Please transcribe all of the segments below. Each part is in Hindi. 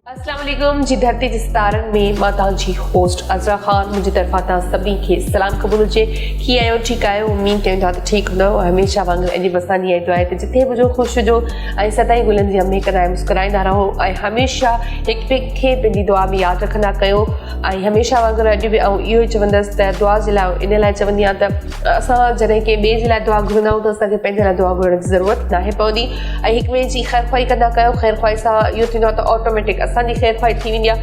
अस्सलाम वालेकुम जी। धरती जे सितारनि में मां तव्हांजी होस्ट अज़रा ख़ान, मुंहिंजी तरफ़ां तव्हां सभिनी खे सलाम क़बूल हुजे। कीअं आहियो? ठीकु आहियो? उमीद कयूं था त ठीकु हूंदव। हमेशह वांगुरु अॼु बि असांजी इहा दुआ आहे त जिथे हुजो ख़ुशि हुजो ऐं सदाईं गुलनि जी अमे कंदा मुस्कुराईंदा रहो ऐं हमेशह हिकु ॿिए खे पंहिंजी दुआ में यादि रखंदा कयो। ऐं हमेशह वांगुरु अॼु बि इहो ई चवंदसि त दुआ जे लाइ इन लाइ चवंदी आहियां त असां जॾहिं कंहिं ॿिए जे लाइ दुआ घुरंदा आहियूं त असांखे पंहिंजे लाइ दुआ घुरण जी ज़रूरत नाहे पवंदी। ऐं हिकु ॿिए जी ख़ैर ख़्वाही कंदा कयो। ख़ैर ख़्वाही सां इहो थींदो आहे त ऑटोमेटिक असांजी ख़ैर ख़्वाही थी वेंदी आहे।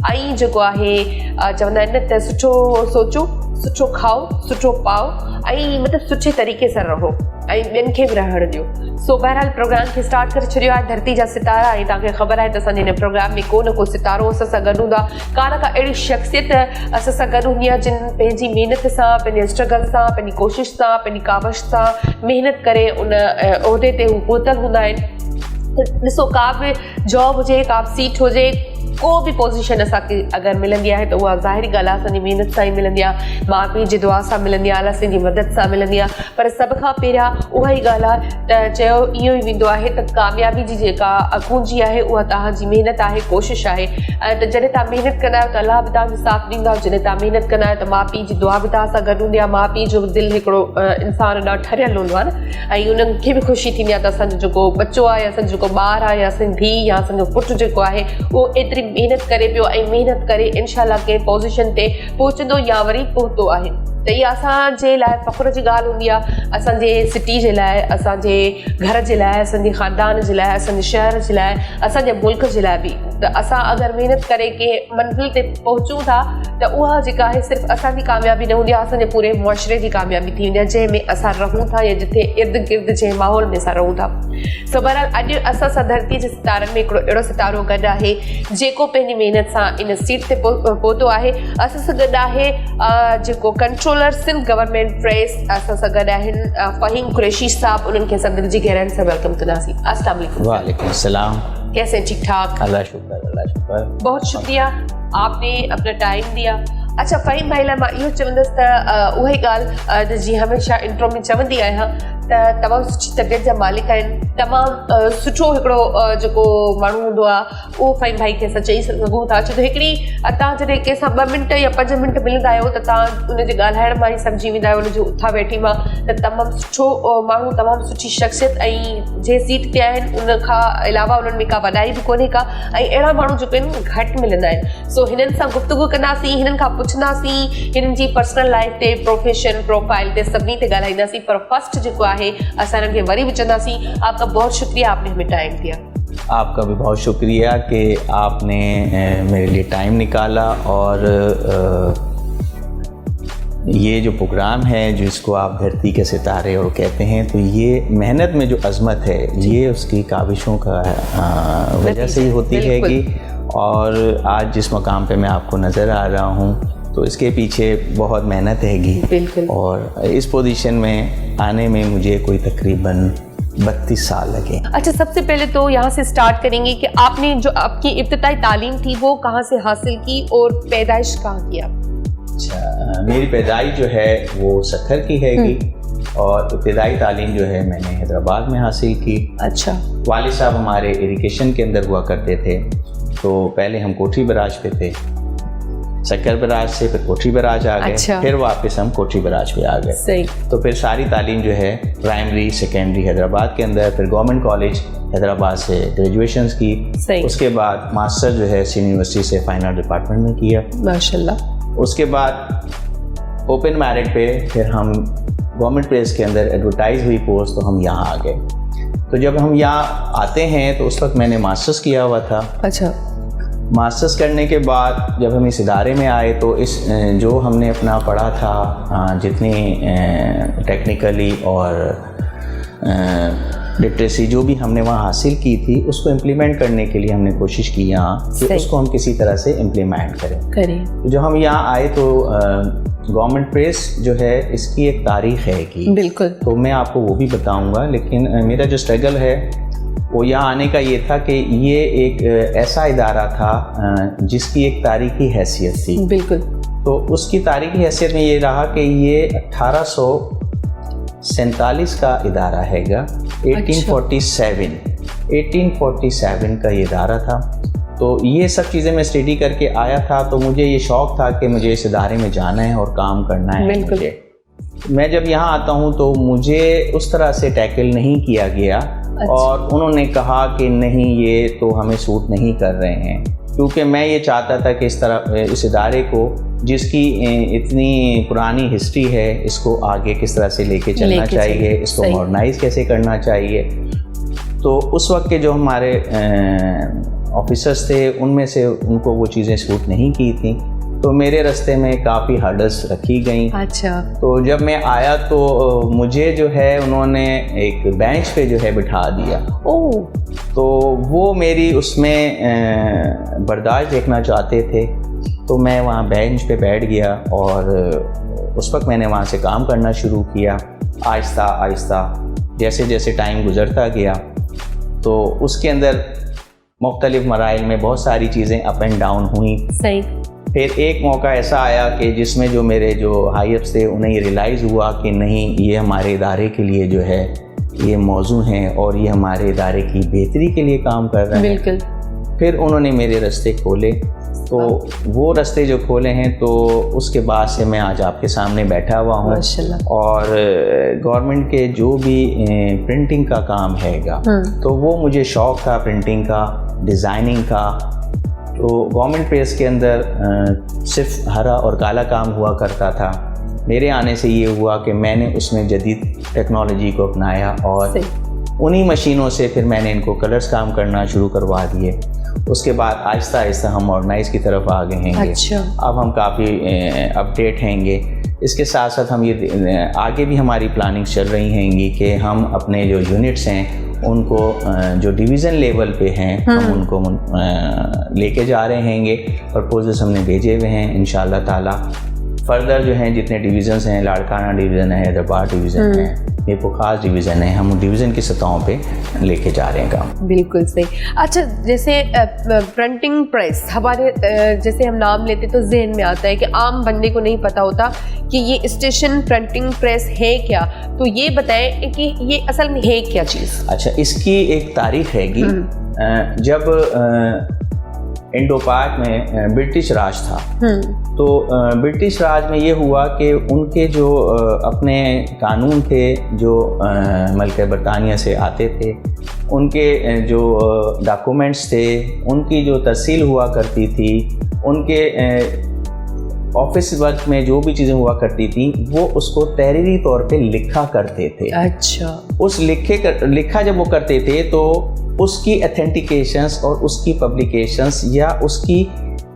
ऐं जेको आहे चवंदा आहिनि न त सुठो सोचो, सुठो खाओ, सुठो पाओ ऐं मतिलबु सुठे तरीक़े सां रहो ऐं ॿियनि खे बि रहण ॾियो। सो बहरहाल प्रोग्राम खे स्टार्ट करे छॾियो आहे धरती जा सितारा। ऐं तव्हांखे ख़बर आहे त असांजे हिन प्रोग्राम में को न को सितारो असां सां गॾु हूंदा। का न का अहिड़ी शख़्सियत असां सां गॾु हूंदी आहे जिन पंहिंजी महिनत सां, पंहिंजे स्ट्रगल सां, पंहिंजी कोशिशि सां, पंहिंजी कावश सां महिनत करे उन उहिदे ते हू पहुतल हूंदा आहिनि। ॾिसो, का बि जॉब हुजे, का बि सीट हुजे, को बि पोज़ीशन असांखे अगरि मिलंदी आहे त उहा ज़ाहिरी ॻाल्हि आहे असांजी महिनत सां ई मिलंदी आहे, माउ पीउ जी दुआ सां मिलंदी आहे, अलाह जी मदद सां मिलंदी आहे। पर सभ खां पहिरियां उहा ई ॻाल्हि आहे त चयो इहो ई वेंदो आहे त कामयाबी जी जेका कुंजी आहे उहा तव्हांजी महिनत आहे, कोशिशि आहे। ऐं त जॾहिं तव्हां महिनत कंदा आहियो त अलाह बि तव्हांजो साथ ॾींदा। जॾहिं तव्हां महिनत कंदा आहियो त माउ पीउ जी दुआ बि तव्हां सां गॾु हूंदी आहे। माउ पीउ जो दिलि हिकिड़ो इंसानु ॾाढो ठरियलु हूंदो आहे न, ऐं उन्हनि खे बि ख़ुशी थींदी आहे त असांजो जेको बचो आहे, असांजो जेको ॿारु आहे, असांजी धीउ या असांजो पुटु जेको आहे उहो एतिरी महिनत करे पियो ऐं महिनत करे इनशाला कंहिं पोज़ीशन ते पहुचंदो या वरी पहुतो आहे। त इहा असांजे लाइ फ़ख़्र जी ॻाल्हि हूंदी आहे, असांजे सिटी जे लाइ, असांजे घर जे लाइ, असांजे ख़ानदान जे लाइ, असांजे शहर जे लाइ, असांजे मुल्क जे लाइ बि। त असां अगरि महिनत करे कंहिं मंज़िल ते पहुचूं था त उहा जेका आहे सिर्फ़ु असांजी कामयाबी न हूंदी आहे, असांजे पूरे मुआशिरे जी कामयाबी थी वेंदी आहे जंहिंमें असां रहूं था या जिथे इर्द गिर्द जंहिं माहौल में असां रहूं था। सो बहरहाल अॼु असां सां धरती जे सितारनि में हिकिड़ो अहिड़ो सितारो गॾु आहे जेको पंहिंजी महिनत सां इन सीट ते पहुतो आहे। असां सां गॾु आहे जेको कंट्रोलर सिंध गवर्नमेंट प्रेस, असां सां गॾु आहिनि फ़हीम कुरैशी साहब। उन्हनि खे असां दिलि जी गहराइनि सां वेलकम कंदासीं। अस्सलाम वालेकुम। वालेकुम सलाम। कैसे? ठीक ठाक, अल्लाह शुक्र, अल्लाह शुक्र। बहुत शुक्रिया, आपने अपना टाइम दिया। अच्छा फ़हीम भाई लाइ मां इहो चवंदसि त उहा ई ॻाल्हि जीअं हमेशह इंट्रो में चवंदी आहियां त तमामु सुठी तबियत जा मालिक आहिनि, तमामु सुठो हिकिड़ो जेको माण्हू हूंदो आहे उहो फ़हीम भाई खे असां चई सघूं था। छो त हिकिड़ी तव्हां जॾहिं कंहिंसां 2 मिंट या 5 मिंट मिलंदा आहियो त तव्हां उनजे ॻाल्हाइण मां ई सम्झी वेंदा आहियो, उनजो उथा वेठी मां त तमामु सुठो माण्हू, तमामु सुठी शख़्सियत ऐं जंहिं सीट ते आहिनि उन खां अलावा उन्हनि में का वॾाई बि कोन्हे का, ऐं अहिड़ा माण्हू जेके आहिनि घटि मिलंदा आहिनि। सो हिननि सां गुफ़्तगू कंदासीं, हिननि खां पुछंदासीं हिननि जी पर्सनल लाइफ ते, प्रोफेशन, प्रोफाइल ते सभिनी ते ॻाल्हाईंदासीं। पर फर्स्ट जेको आहे असां हिननि खे वरी बि चवंदासीं आपका बहुत शुक्रिया, आपने हमें टाइम दिया। आपका भी बहुत शुक्रिया कि आपने मेरे लिए टाइम निकाला। और ये जो प्रोग्राम है जिसको आप धरती के सितारे और कहते हैं, तो ये मेहनत में जो अज़मत है ये उसकी काविशों का वजह से ही होती है कि, और आज जिस मकाम पे मैं आपको नज़र आ रहा हूँ तो इसके पीछे बहुत मेहनत हैगी। और इस पोजीशन में आने में मुझे कोई तकरीबन 32 साल लगे। अच्छा, सबसे पहले तो यहाँ से स्टार्ट करेंगे कि आपने जो आपकी इब्तिदाई तालीम थी वो कहाँ से हासिल की और पैदाइश कहाँ की आप? अच्छा, मेरी पैदाइश जो है वो सखर की हैगी और इब्तिदाई तालीम जो है मैंने हैदराबाद में हासिल की। अच्छा। वालिद साहब हमारे इरिगेशन के अंदर हुआ करते थे, तो पहले हम कोठी बराज पे थे, शक्कर बराज से फिर कोठी बराज आ गए। अच्छा। फिर वापस हम कोठी बराज पे आ गए। सही। तो फिर सारी तालीम जो है प्राइमरी सेकेंडरी हैदराबाद के अंदर, फिर गवर्नमेंट कॉलेज हैदराबाद से ग्रेजुएशंस की। सही। उसके बाद मास्टर जो है सिंध यूनिवर्सिटी से फाइन आर्ट डिपार्टमेंट में किया, माशाल्लाह। उसके बाद ओपन मेरिट पे फिर हम गवर्नमेंट प्रेस के अंदर एडवर्टाइज हुई पोस्ट, तो हम यहाँ आ गए। तो जब हम यहाँ आते हैं तो उस वक्त मैंने मास्टर्स किया हुआ था। अच्छा। मास्टर्स करने के बाद जब हम इस इदारे में आए तो इस जो हमने अपना पढ़ा था, जितनी टेक्निकली और लिटरेसी जो भी हमने वहाँ हासिल की थी, उसको इम्प्लीमेंट करने के लिए हमने कोशिश की यहाँ कि उसको हम किसी तरह से इम्प्लीमेंट करें। तो जब हम यहाँ आए तो गवर्नमेंट प्रेस जो है इसकी एक तारीख़ है कि, बिल्कुल, तो मैं आपको वो भी बताऊँगा। लेकिन मेरा जो स्ट्रगल है वो यहाँ आने का ये था कि ये एक ऐसा इदारा था जिसकी एक तारीख़ी हैसियत थी। बिल्कुल। तो उसकी तारीख़ी हैसियत में ये रहा कि ये 1847 का इदारा हैगा। 1847 का ये इदारा था तो ये सब चीज़ें मैं स्टडी करके आया था, तो मुझे ये शौक़ था कि मुझे इस इदारे में जाना है और काम करना है। मुझे मैं जब यहाँ आता हूँ तो मुझे उस तरह से टैकल नहीं किया गया। अच्छा। और उन्होंने कहा कि नहीं, ये तो हमें सूट नहीं कर रहे हैं, क्योंकि मैं ये चाहता था कि इस इदारे को, जिसकी इतनी पुरानी हिस्ट्री है, इसको आगे किस तरह से लेके चलना चाहिए, इसको मॉडर्नाइज कैसे करना चाहिए। तो उस वक्त के जो हमारे ऑफिसर्स थे, उनमें से उनको वो चीज़ें सूट नहीं की थी, तो मेरे रास्ते में काफ़ी हर्डल्स रखी गई। अच्छा। तो जब मैं आया तो मुझे जो है उन्होंने एक बेंच पे जो है बिठा दिया। ओह। तो वो मेरी उसमें बर्दाश्त देखना चाहते थे, तो मैं वहाँ बेंच पे बैठ गया और उस वक्त मैंने वहाँ से काम करना शुरू किया। आहिस्ता आहिस्ता जैसे जैसे टाइम गुजरता गया, तो उसके अंदर मुख्तलिफ मराइल में बहुत सारी चीज़ें अप एंड डाउन हुई। सही। फिर एक मौका ऐसा आया कि जिसमें जो मेरे जो हाई अप्स थे, उन्हें ये रियलाइज़ हुआ कि नहीं, ये हमारे इदारे के लिए जो है ये मौजू हैं और ये हमारे इदारे की बेहतरी के लिए काम कर रहे हैं। बिल्कुल। फिर उन्होंने मेरे रास्ते खोले, तो वो रास्ते जो खोले हैं, तो उसके बाद से मैं आज आपके सामने बैठा हुआ हूँ। और गवर्नमेंट के जो भी प्रिंटिंग का काम हैगा, तो वो मुझे शौक़ था प्रिंटिंग का, डिज़ाइनिंग का। तो गवर्नमेंट प्रेस के अंदर सिर्फ हरा और काला काम हुआ करता था। मेरे आने से ये हुआ कि मैंने उसमें जदीद टेक्नोलॉजी को अपनाया और उन्हीं मशीनों से फिर मैंने इनको कलर्स काम करना शुरू करवा दिए। उसके बाद आहिस्ता आहिस्ता हम मॉडर्नाइज की तरफ आ गए हैं। अच्छा। अब हम काफ़ी अपडेट हैंगे। इसके साथ साथ हम ये आगे भी हमारी प्लानिंग चल रही हैंगी कि हम अपने जो यूनिट्स हैं उनको जो डिवीज़न लेवल पे हैं, हम उनको लेके जा रहे हैंगे। प्रपोजल्स हमने भेजे हुए हैं। इंशाअल्लाह ताला फर्दर जो हैं जितने डिवीज़न्स हैं, लाड़काना डिवीज़न है, हैदराबाद डिवीज़न है, ये पुखास डिवीज़न है, हम डिवीज़न की सतहों पे लेके जा रहे हैं काम। बिल्कुल सही। अच्छा, जैसे प्रिंटिंग प्रेस हमारे जैसे हम नाम लेते तो जहन में आता है कि आम बंदे को नहीं पता होता कि ये स्टेशन प्रिंटिंग प्रेस है क्या, तो ये बताएं कि ये असल में है क्या चीज़। अच्छा, इसकी एक तारीख हैगी। जब इंडो पाक में ब्रिटिश राज था, तो ब्रिटिश राज में ये हुआ कि उनके जो अपने कानून थे जो मुल्क बरतानिया से आते थे, उनके जो डॉक्यूमेंट्स थे, उनकी जो तहसील हुआ करती थी, उनके ऑफिस वर्क में जो भी चीज़ें हुआ करती थी, वो उसको तहरीरी तौर पे लिखा करते थे। अच्छा। उस लिखा जब वो करते थे, तो उसकी अथेंटिकेशंस और उसकी पब्लिकेशंस या उसकी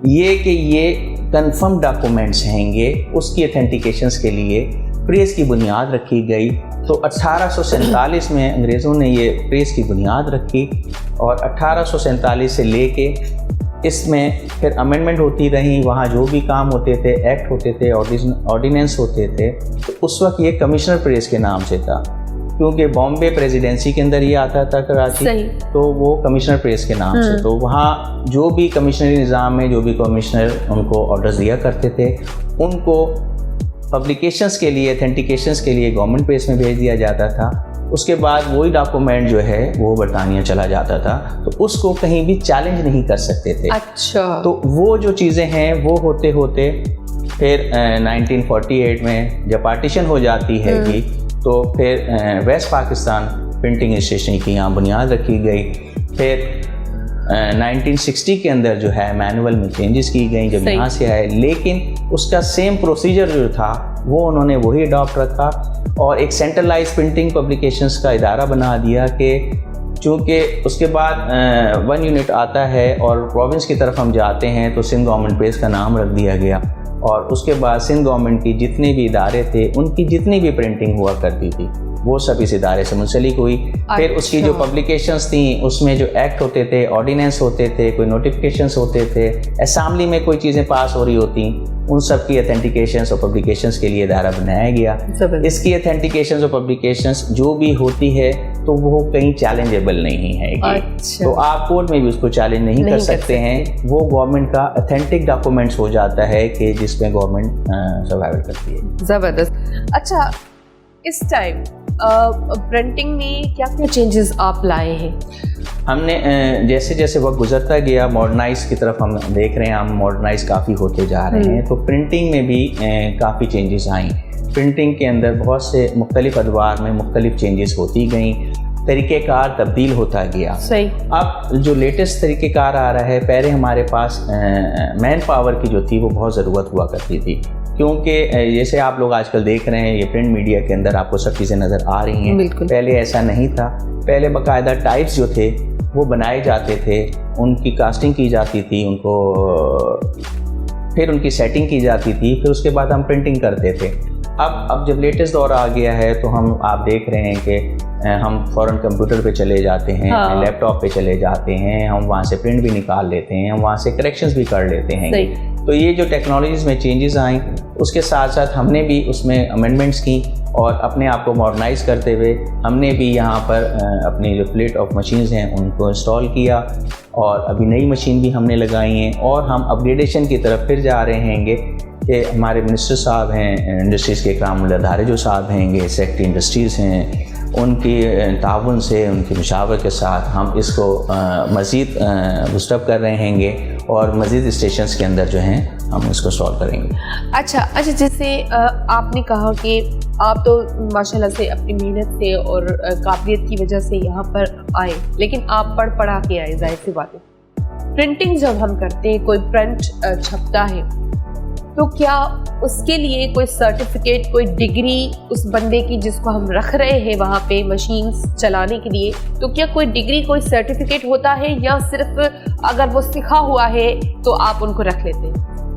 ये कि ये कंफर्म डॉक्यूमेंट्स हैंगे, उसकी अथेंटिकेशंस के लिए प्रेस की बुनियाद रखी गई। तो 1847 में अंग्रेज़ों ने ये प्रेस की बुनियाद रखी और 1847 से लेके इसमें फिर अमेंडमेंट होती रही। वहाँ जो भी काम होते थे, एक्ट होते थे, ऑर्डिनेंस होते थे, तो उस वक्त ये कमिश्नर प्रेस के नाम से था, क्योंकि बॉम्बे प्रेसिडेंसी के अंदर ये आता था कराची, तो वो कमिश्नर प्रेस के नाम से। तो वहाँ जो भी कमिश्नरी निज़ाम में जो भी कमिश्नर उनको ऑर्डर्स दिया करते थे, उनको पब्लिकेशंस के लिए, अथेंटिकेशंस के लिए गवर्नमेंट प्रेस में भेज दिया जाता था। उसके बाद वही डॉक्यूमेंट जो है वो बरतानिया चला जाता था, तो उसको कहीं भी चैलेंज नहीं कर सकते थे। अच्छा। तो वो जो चीज़ें हैं वो होते होते फिर 1948 में जब पार्टीशन हो जाती हैगी, तो फिर वेस्ट पाकिस्तान प्रिंटिंग स्टेशन की यहाँ बुनियाद रखी गई। फिर 1960 के अंदर जो है मैनुअल में चेंजेस की गई जब यहाँ से आए, लेकिन उसका सेम प्रोसीजर जो था वो उन्होंने वही अडॉप्ट रखा और एक सेंट्रलाइज प्रिंटिंग पब्लिकेशंस का इदारा बना दिया कि चूँकि उसके बाद 1 यूनिट आता है और प्रोविंस की तरफ हम जाते हैं, तो सिंध गवर्नमेंट प्रेस का नाम रख दिया गया। और उसके बाद सिंध गवर्नमेंट की जितने भी इदारे थे, उनकी जितनी भी प्रिंटिंग हुआ करती थी, वो सब इस इदारे से मुंसलिक हुई। फिर उसकी जो पब्लिकेशंस थी, उसमें जो एक्ट होते थे, ऑर्डिनेंस होते थे, कोई नोटिफिकेशंस होते थे, असेंबली में कोई चीज़ें पास हो रही होती, उन सब की अथेंटिकेशंस और पब्लिकेशंस के लिए इदारा बनाया गया। इसकी अथेंटिकेशंस और पब्लिकेशंस जो भी होती है, तो वो कहीं चैलेंजेबल नहीं है। अच्छा। तो आप कोर्ट में भी उसको चैलेंज नहीं कर सकते हैं। वो गवर्नमेंट का अथेंटिक डॉक्यूमेंट्स हो जाता है कि जिसमें गवर्नमेंट सर्वाइवल करती है। ज़बरदस्त। अच्छा, इस टाइम प्रिंटिंग में क्या क्या चेंजेस आप लाए हैं? हमने जैसे जैसे वक्त गुजरता गया मॉडर्नाइज की तरफ हम देख रहे हैं, हम मॉडर्नाइज काफ़ी होते जा रहे हैं, तो प्रिंटिंग में भी काफ़ी चेंजेस आई। प्रिंटिंग के अंदर बहुत से मुख्तलिफ अदवार में मुख्तलिफ चेंजेस होती गई, तरीक़ेकार तब्दील होता गया। सही। अब जो लेटेस्ट तरीक़ेकार आ रहा है, पहले हमारे पास मैन पावर की जो थी वो बहुत ज़रूरत हुआ करती थी, क्योंकि जैसे आप लोग आजकल देख रहे हैं ये प्रिंट मीडिया के अंदर आपको सब चीज़ें नज़र आ रही हैं। पहले ऐसा नहीं था। पहले बाकायदा टाइप्स जो थे वो बनाए जाते थे, उनकी कास्टिंग की जाती थी, फिर उनकी सेटिंग की जाती थी, फिर उसके बाद हम प्रिंटिंग करते थे। अब जब लेटेस्ट दौर आ गया है तो आप देख रहे हैं कि हम फ़ौरन कंप्यूटर पे चले जाते हैं, लैपटॉप पे चले जाते हैं, हम वहाँ से प्रिंट भी निकाल लेते हैं, हम वहाँ से करेक्शंस भी कर लेते हैं। तो ये जो टेक्नोलॉजीज़ में चेंजेस आई, उसके साथ साथ हमने भी उसमें अमेंडमेंट्स की और अपने आप को मॉडर्नाइज़ करते हुए हमने भी यहाँ पर अपनी जो फ्लीट ऑफ मशीन्स हैं उनको इंस्टॉल किया और अभी नई मशीन भी हमने लगाई हैं और हम अपग्रेडेशन की तरफ फिर जा रहे हैंगे कि हमारे मिनिस्टर साहब हैं इंडस्ट्रीज़ के इकरामुल अदारे जो साहब हैंगे, सेक्रेटरी इंडस्ट्रीज़ हैं, उनकी ताउन से, उनकी मुशावरत के साथ हम इसको मज़ीद बूस्टअप कर रहे हैंगे और मज़ीद स्टेशंस के अंदर जो हैं हम इसको सॉल्व करेंगे। अच्छा, जैसे आपने कहा कि आप तो माशाल्लाह से अपनी मेहनत से और काबिलियत की वजह से यहाँ पर आए, लेकिन आप पढ़ा के आए, जाहिर सी बात है। प्रिंटिंग जब हम करते हैं, कोई प्रिंट छपता है, तो क्या उसके लिए कोई सर्टिफिकेट, कोई डिग्री उस बंदे की जिसको हम रख रहे हैं वहाँ पे मशीन्स चलाने के लिए, तो क्या कोई डिग्री, कोई सर्टिफिकेट होता है या सिर्फ अगर वो सीखा हुआ है तो आप उनको रख लेते हैं?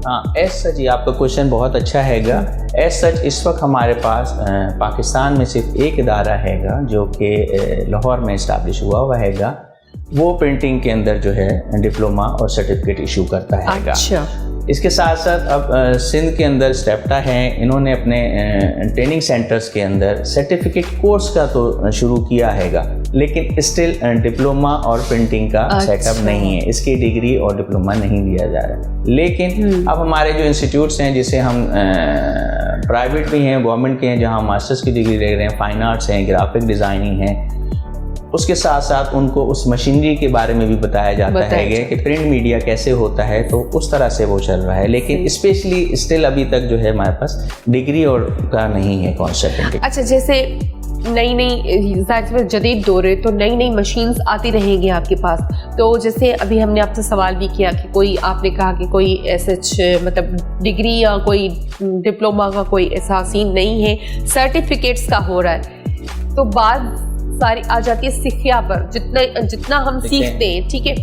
हाँ, एज सच ये आपका क्वेश्चन बहुत अच्छा हैगा। एज सच इस वक्त हमारे पास पाकिस्तान में सिर्फ एक इदारा हैगा जो कि लाहौर में इस्टेब्लिश हुआ हैगा, वो प्रिंटिंग के अंदर जो है डिप्लोमा और सर्टिफिकेट इशू करता हैगा। अच्छा। इसके साथ साथ अब सिंध के अंदर स्टेप्टा है, इन्होंने अपने ट्रेनिंग सेंटर्स के अंदर सर्टिफिकेट कोर्स का तो शुरू किया हैगा, लेकिन स्टिल डिप्लोमा और प्रिंटिंग का सेटअप नहीं है, इसकी डिग्री और डिप्लोमा नहीं दिया जा रहा है। लेकिन अब हमारे जो इंस्टीट्यूट्स हैं, जिसे हम प्राइवेट भी हैं, गवर्नमेंट के हैं, जहाँ मास्टर्स की डिग्री ले रहे हैं, फाइन आर्ट्स हैं, ग्राफिक डिज़ाइनिंग हैं, उसके साथ साथ उनको उस मशीनरी के बारे में भी बताया जाता है कि प्रिंट मीडिया कैसे होता है, तो उस तरह से वो चल रहा है। लेकिन स्पेशली स्टिल अभी तक जो है हमारे पास डिग्री और का नहीं है कॉन्सेप्ट। अच्छा, जैसे नई जदीद दौर है तो नई मशीन्स आती रहेंगी आपके पास, तो जैसे अभी हमने आपसे सवाल भी किया कि कोई, आपने कहा कि कोई ऐसे मतलब डिग्री या कोई डिप्लोमा का कोई ऐसा सीन नहीं है, सर्टिफिकेट्स का हो रहा है, तो बात सारी आ जाती है सिखिया पर, जितना हम सीखते हैं, ठीक है।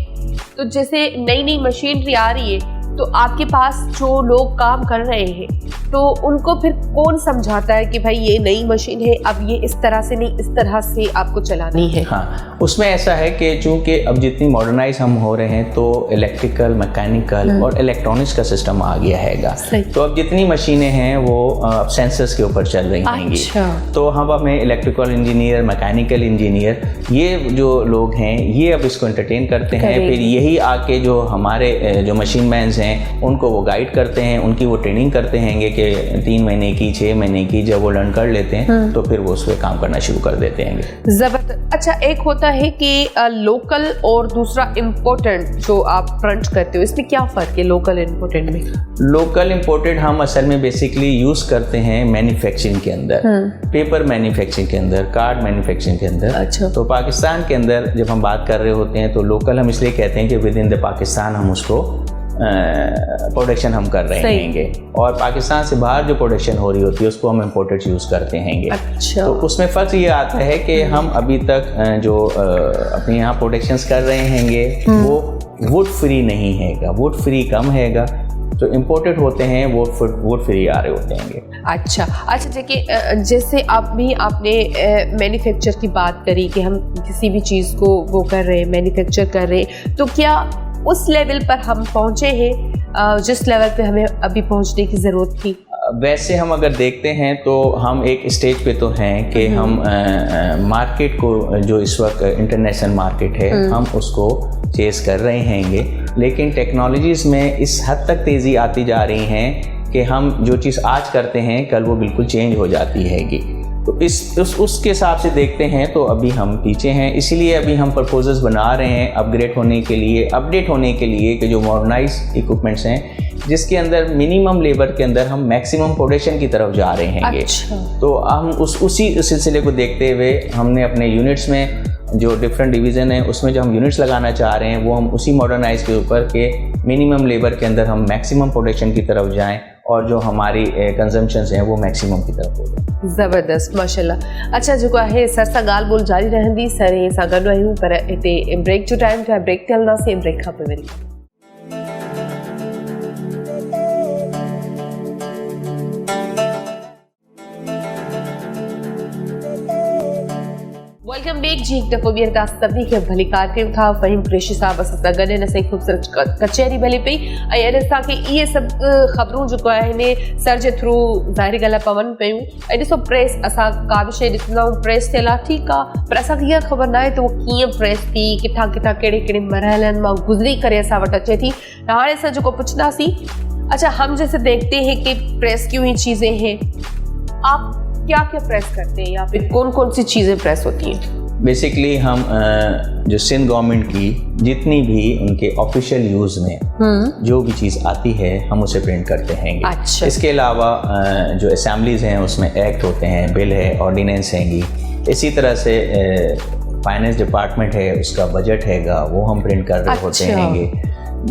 तो जैसे नई मशीनरी आ रही है तो आपके पास जो लोग काम कर रहे हैं तो उनको फिर कौन समझाता है कि भाई ये नई मशीन है, अब ये इस तरह से नहीं, इस तरह से आपको चलानी है? हाँ, उसमें ऐसा है कि चूँकि अब जितनी मॉडर्नाइज हम हो रहे हैं तो इलेक्ट्रिकल, मैकेनिकल और इलेक्ट्रॉनिक्स का सिस्टम आ गया हैगा। तो अब जितनी मशीनें हैं वो अब सेंसर्स के ऊपर चल रही होंगी। तो हम हमें इलेक्ट्रिकल इंजीनियर, मैकेनिकल इंजीनियर, ये जो लोग हैं ये अब इसको एंटरटेन करते हैं, फिर यही आके जो हमारे जो मशीन मैन्स हैं उनको वो गाइड करते हैं, उनकी वो ट्रेनिंग करते हैं कि 3 महीने की, 6 महीने की, जब वो लर्न कर लेते हैं तो फिर वो उस पर काम करना शुरू कर देते हैं। जबरदस्त। अच्छा, एक होता है कि लोकल और दूसरा इम्पोर्टेंट जो आप प्रिंट करते हो, इसमें क्या फ़र्क है लोकल इम्पोर्टेंट में? लोकल इम्पोर्टेड हम असल में बेसिकली यूज़ करते हैं मैन्युफैक्चरिंग के अंदर, पेपर मैन्युफैक्चरिंग के अंदर, कार्ड मैन्युफैक्चरिंग के अंदर। अच्छा। तो पाकिस्तान के अंदर जब हम बात कर रहे होते हैं तो लोकल हम इसलिए कहते हैं कि विद इन द पाकिस्तान हम उसको प्रोडक्शन हम कर रहे हैंगे, और पाकिस्तान से बाहर जो प्रोडक्शन हो रही होती है उसको हम इम्पोर्टेड यूज़ करते हैंगे। अच्छा। तो उसमें फ़र्क ये आता है कि हम अभी तक जो अपने यहाँ प्रोडक्शंस कर रहे हैंगे वो वुड फ्री नहीं हैगा, वुड फ्री कम हैगा, तो इम्पोर्टेड होते हैं वो वुड फ्री आ रहे होते हैं। अच्छा, देखिए जैसे आपने मैन्युफैक्चर की बात करी कि हम किसी भी चीज़ को वो कर रहे हैं, मैन्युफैक्चर कर रहे हैं, तो क्या उस लेवल पर हम पहुँचे हैं जिस लेवल पे हमें अभी पहुँचने की ज़रूरत थी? वैसे हम अगर देखते हैं तो हम एक स्टेज पे तो हैं कि हम मार्केट को, जो इस वक्त इंटरनेशनल मार्केट है, हम उसको चेस कर रहे हैंगे, लेकिन टेक्नोलॉजीज़ में इस हद तक तेज़ी आती जा रही हैं कि हम जो चीज़ आज करते हैं कल वो बिल्कुल चेंज हो जाती हैगी। तो उसके हिसाब से देखते हैं तो अभी हम पीछे हैं, इसीलिए अभी हम प्रपोजल्स बना रहे हैं अपडेट होने के लिए कि जो मॉडर्नाइज इक्विपमेंट्स हैं जिसके अंदर मिनिमम लेबर के अंदर हम मैक्सिमम प्रोडक्शन की तरफ जा रहे हैं। अच्छा। तो हम उसी सिलसिले को देखते हुए हमने अपने यूनिट्स में जो डिफरेंट डिवीज़न है उसमें जो हम यूनिट्स लगाना चाह रहे हैं वो हम उसी मॉडर्नाइज के ऊपर के मिनिमम लेबर के अंदर हम मैक्सिमम प्रोडक्शन की तरफ जाएं और जो हमारी कंजम्पशंस हैं वो मैक्सिमम की तरफ हो जाए। ज़बरदस्त, माशाल्लाह। अच्छा, जेको आहे सर सां ॻाल्हि ॿोल जारी रहंदी, सर सां गॾु आहियूं, पर हिते ब्रेक जो टाइम थियो आहे, ब्रेक ते हलंदासीं, ब्रेक खां पोइ वरी वेलकम बैक जी। एक दफ़ो ॿीहर तव्हां सभिनी खे भली कार कयूं था। फ़हीम कुरैशी साहब असां सां गॾु आहिनि, असांजी ख़ूबसूरत कचहरी भली पई ऐं अॼु असांखे इहे सभु ख़बरूं जेको आहिनि सर जे थ्रू ज़ाहिरी ॻाल्हि आहे पवनि पियूं। ऐं ॾिसो प्रेस, असां का बि शइ ॾिसंदा आहियूं प्रेस थियल आहे, ठीकु आहे, पर असांखे इहा ख़बर न आहे त उहो कीअं प्रेस थी, किथां किथां कहिड़े कहिड़े मरहलनि मां गुज़री करे असां वटि अचे थी। हाणे असां जेको पुछंदासीं, अच्छा हम जैसे देखते हैं कि प्रेस की हुई चीज़ें हैं, आप क्या क्या प्रेस करते हैं या फिर कौन कौन सी चीज़ें प्रेस होती हैं? बेसिकली हम जो सिंध गवर्नमेंट की जितनी भी उनके ऑफिशियल यूज़ में जो भी चीज़ आती है हम उसे प्रिंट करते हैं। अच्छा। इसके अलावा जो असेंबलीज़ हैं उसमें एक्ट होते हैं, बिल है, ऑर्डिनेंस हैंगी। इसी तरह से फाइनेंस डिपार्टमेंट है, उसका बजट हैगा, वो हम प्रिंट कर रहे होते हैंगे।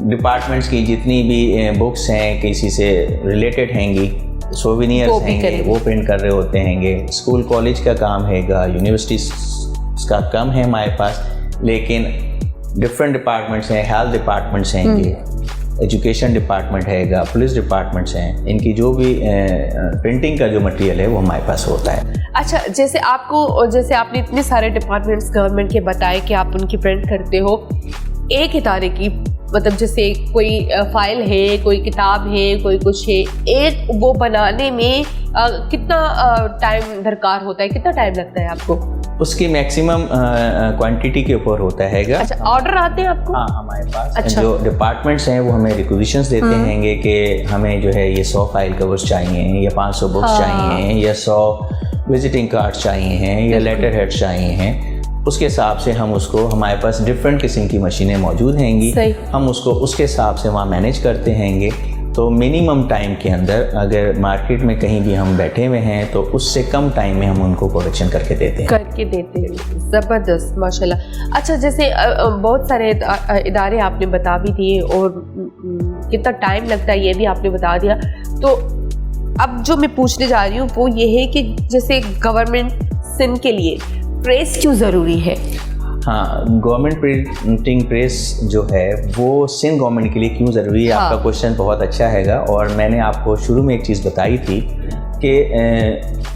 डिपार्टमेंट्स की जितनी भी बुक्स हैं किसी से रिलेटेड हैंगी, सोविनियर्स हैं, वो प्रिंट कर रहे होते हैंगे। स्कूल कॉलेज का काम हैगा, यूनिवर्सिटीज़ का कम है हमारे पास, लेकिन डिफरेंट डिपार्टमेंट्स हैं, हेल्थ डिपार्टमेंट्स हैंगे, एजुकेशन डिपार्टमेंट हैगा, पुलिस डिपार्टमेंट्स हैं, इनकी जो भी प्रिंटिंग का जो मटेरियल है वो हमारे पास होता है। अच्छा, जैसे आपने इतने सारे डिपार्टमेंट्स गवर्नमेंट के बताए कि आप उनकी प्रिंट करते हो, एक इदारे की मतलब जैसे कोई फाइल है, कोई किताब है, कोई कुछ है, एक वो बनाने में कितना टाइम दरकार होता है, कितना टाइम लगता है आपको? उसकी मैक्सिमम क्वांटिटी के ऊपर होता हैगा। अच्छा, ऑर्डर आते हैं आपको? हाँ, हमारे पास अच्छा। जो डिपार्टमेंट्स हैं वो हमें रिक्वेजिशंस देते हैंगे कि हमें जो है ये 100 फाइल कवर्स चाहिए या 500 बुक्स चाहिए या 100 विजिटिंग कार्ड्स चाहिए हैं या लेटर हेड्स चाहिए हैं। उसके हिसाब से हम उसको, हमारे पास डिफरेंट किस्म की मशीनें मौजूद हैंगी, हम उसको उसके हिसाब से वहाँ मैनेज करते हैंगे। तो मिनिमम टाइम के अंदर अगर मार्केट में कहीं भी हम बैठे हुए हैं तो उससे कम टाइम में हम उनको प्रोडक्शन करके देते हैं। ज़बरदस्त, माशाल्लाह। अच्छा, जैसे बहुत सारे इदारे आपने बता भी दिए और कितना टाइम लगता है ये भी आपने बता दिया। तो अब जो मैं पूछने जा रही हूँ वो ये है कि जैसे गवर्नमेंट सिंध के लिए प्रेस क्यों ज़रूरी है? हाँ, गवर्नमेंट प्रिंटिंग प्रेस जो है वो सिंध गवर्नमेंट के लिए क्यों ज़रूरी है? आपका क्वेश्चन बहुत अच्छा हैगा। और मैंने आपको शुरू में एक चीज़ बताई थी कि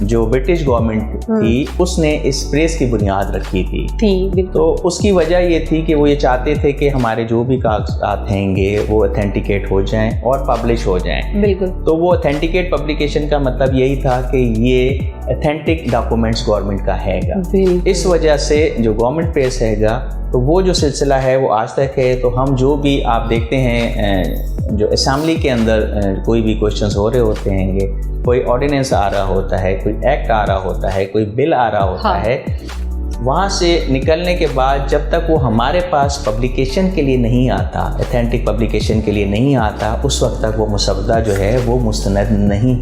जो ब्रिटिश गवर्नमेंट थी उसने इस प्रेस की बुनियाद रखी थी। तो उसकी वजह ये थी कि वो ये चाहते थे कि हमारे जो भी कागजात हैंगे वो ऑथेंटिकेट हो जाएं और पब्लिश हो जाएं। बिल्कुल। तो वो ऑथेंटिकेट पब्लिकेशन का मतलब यही था कि ये ऑथेंटिक डॉक्यूमेंट्स गवर्नमेंट का हैगा। इस वजह से जो गवर्नमेंट प्रेस हैगा तो वो जो सिलसिला है वो आज तक है। तो हम जो भी आप देखते हैं जो असेंबली के अंदर कोई भी क्वेश्चंस हो रहे होते हैंगे, कोई ऑर्डिनेंस आ रहा होता है, कोई एक्ट आ रहा होता है, कोई बिल आ रहा होता है, वहाँ से निकलने के बाद जब तक वो हमारे पास पब्लिकेशन के लिए नहीं आता, ऑथेंटिक पब्लिकेशन के लिए नहीं आता, उस वक्त तक वो मुसवदा जो है वो मुस्तनद नहीं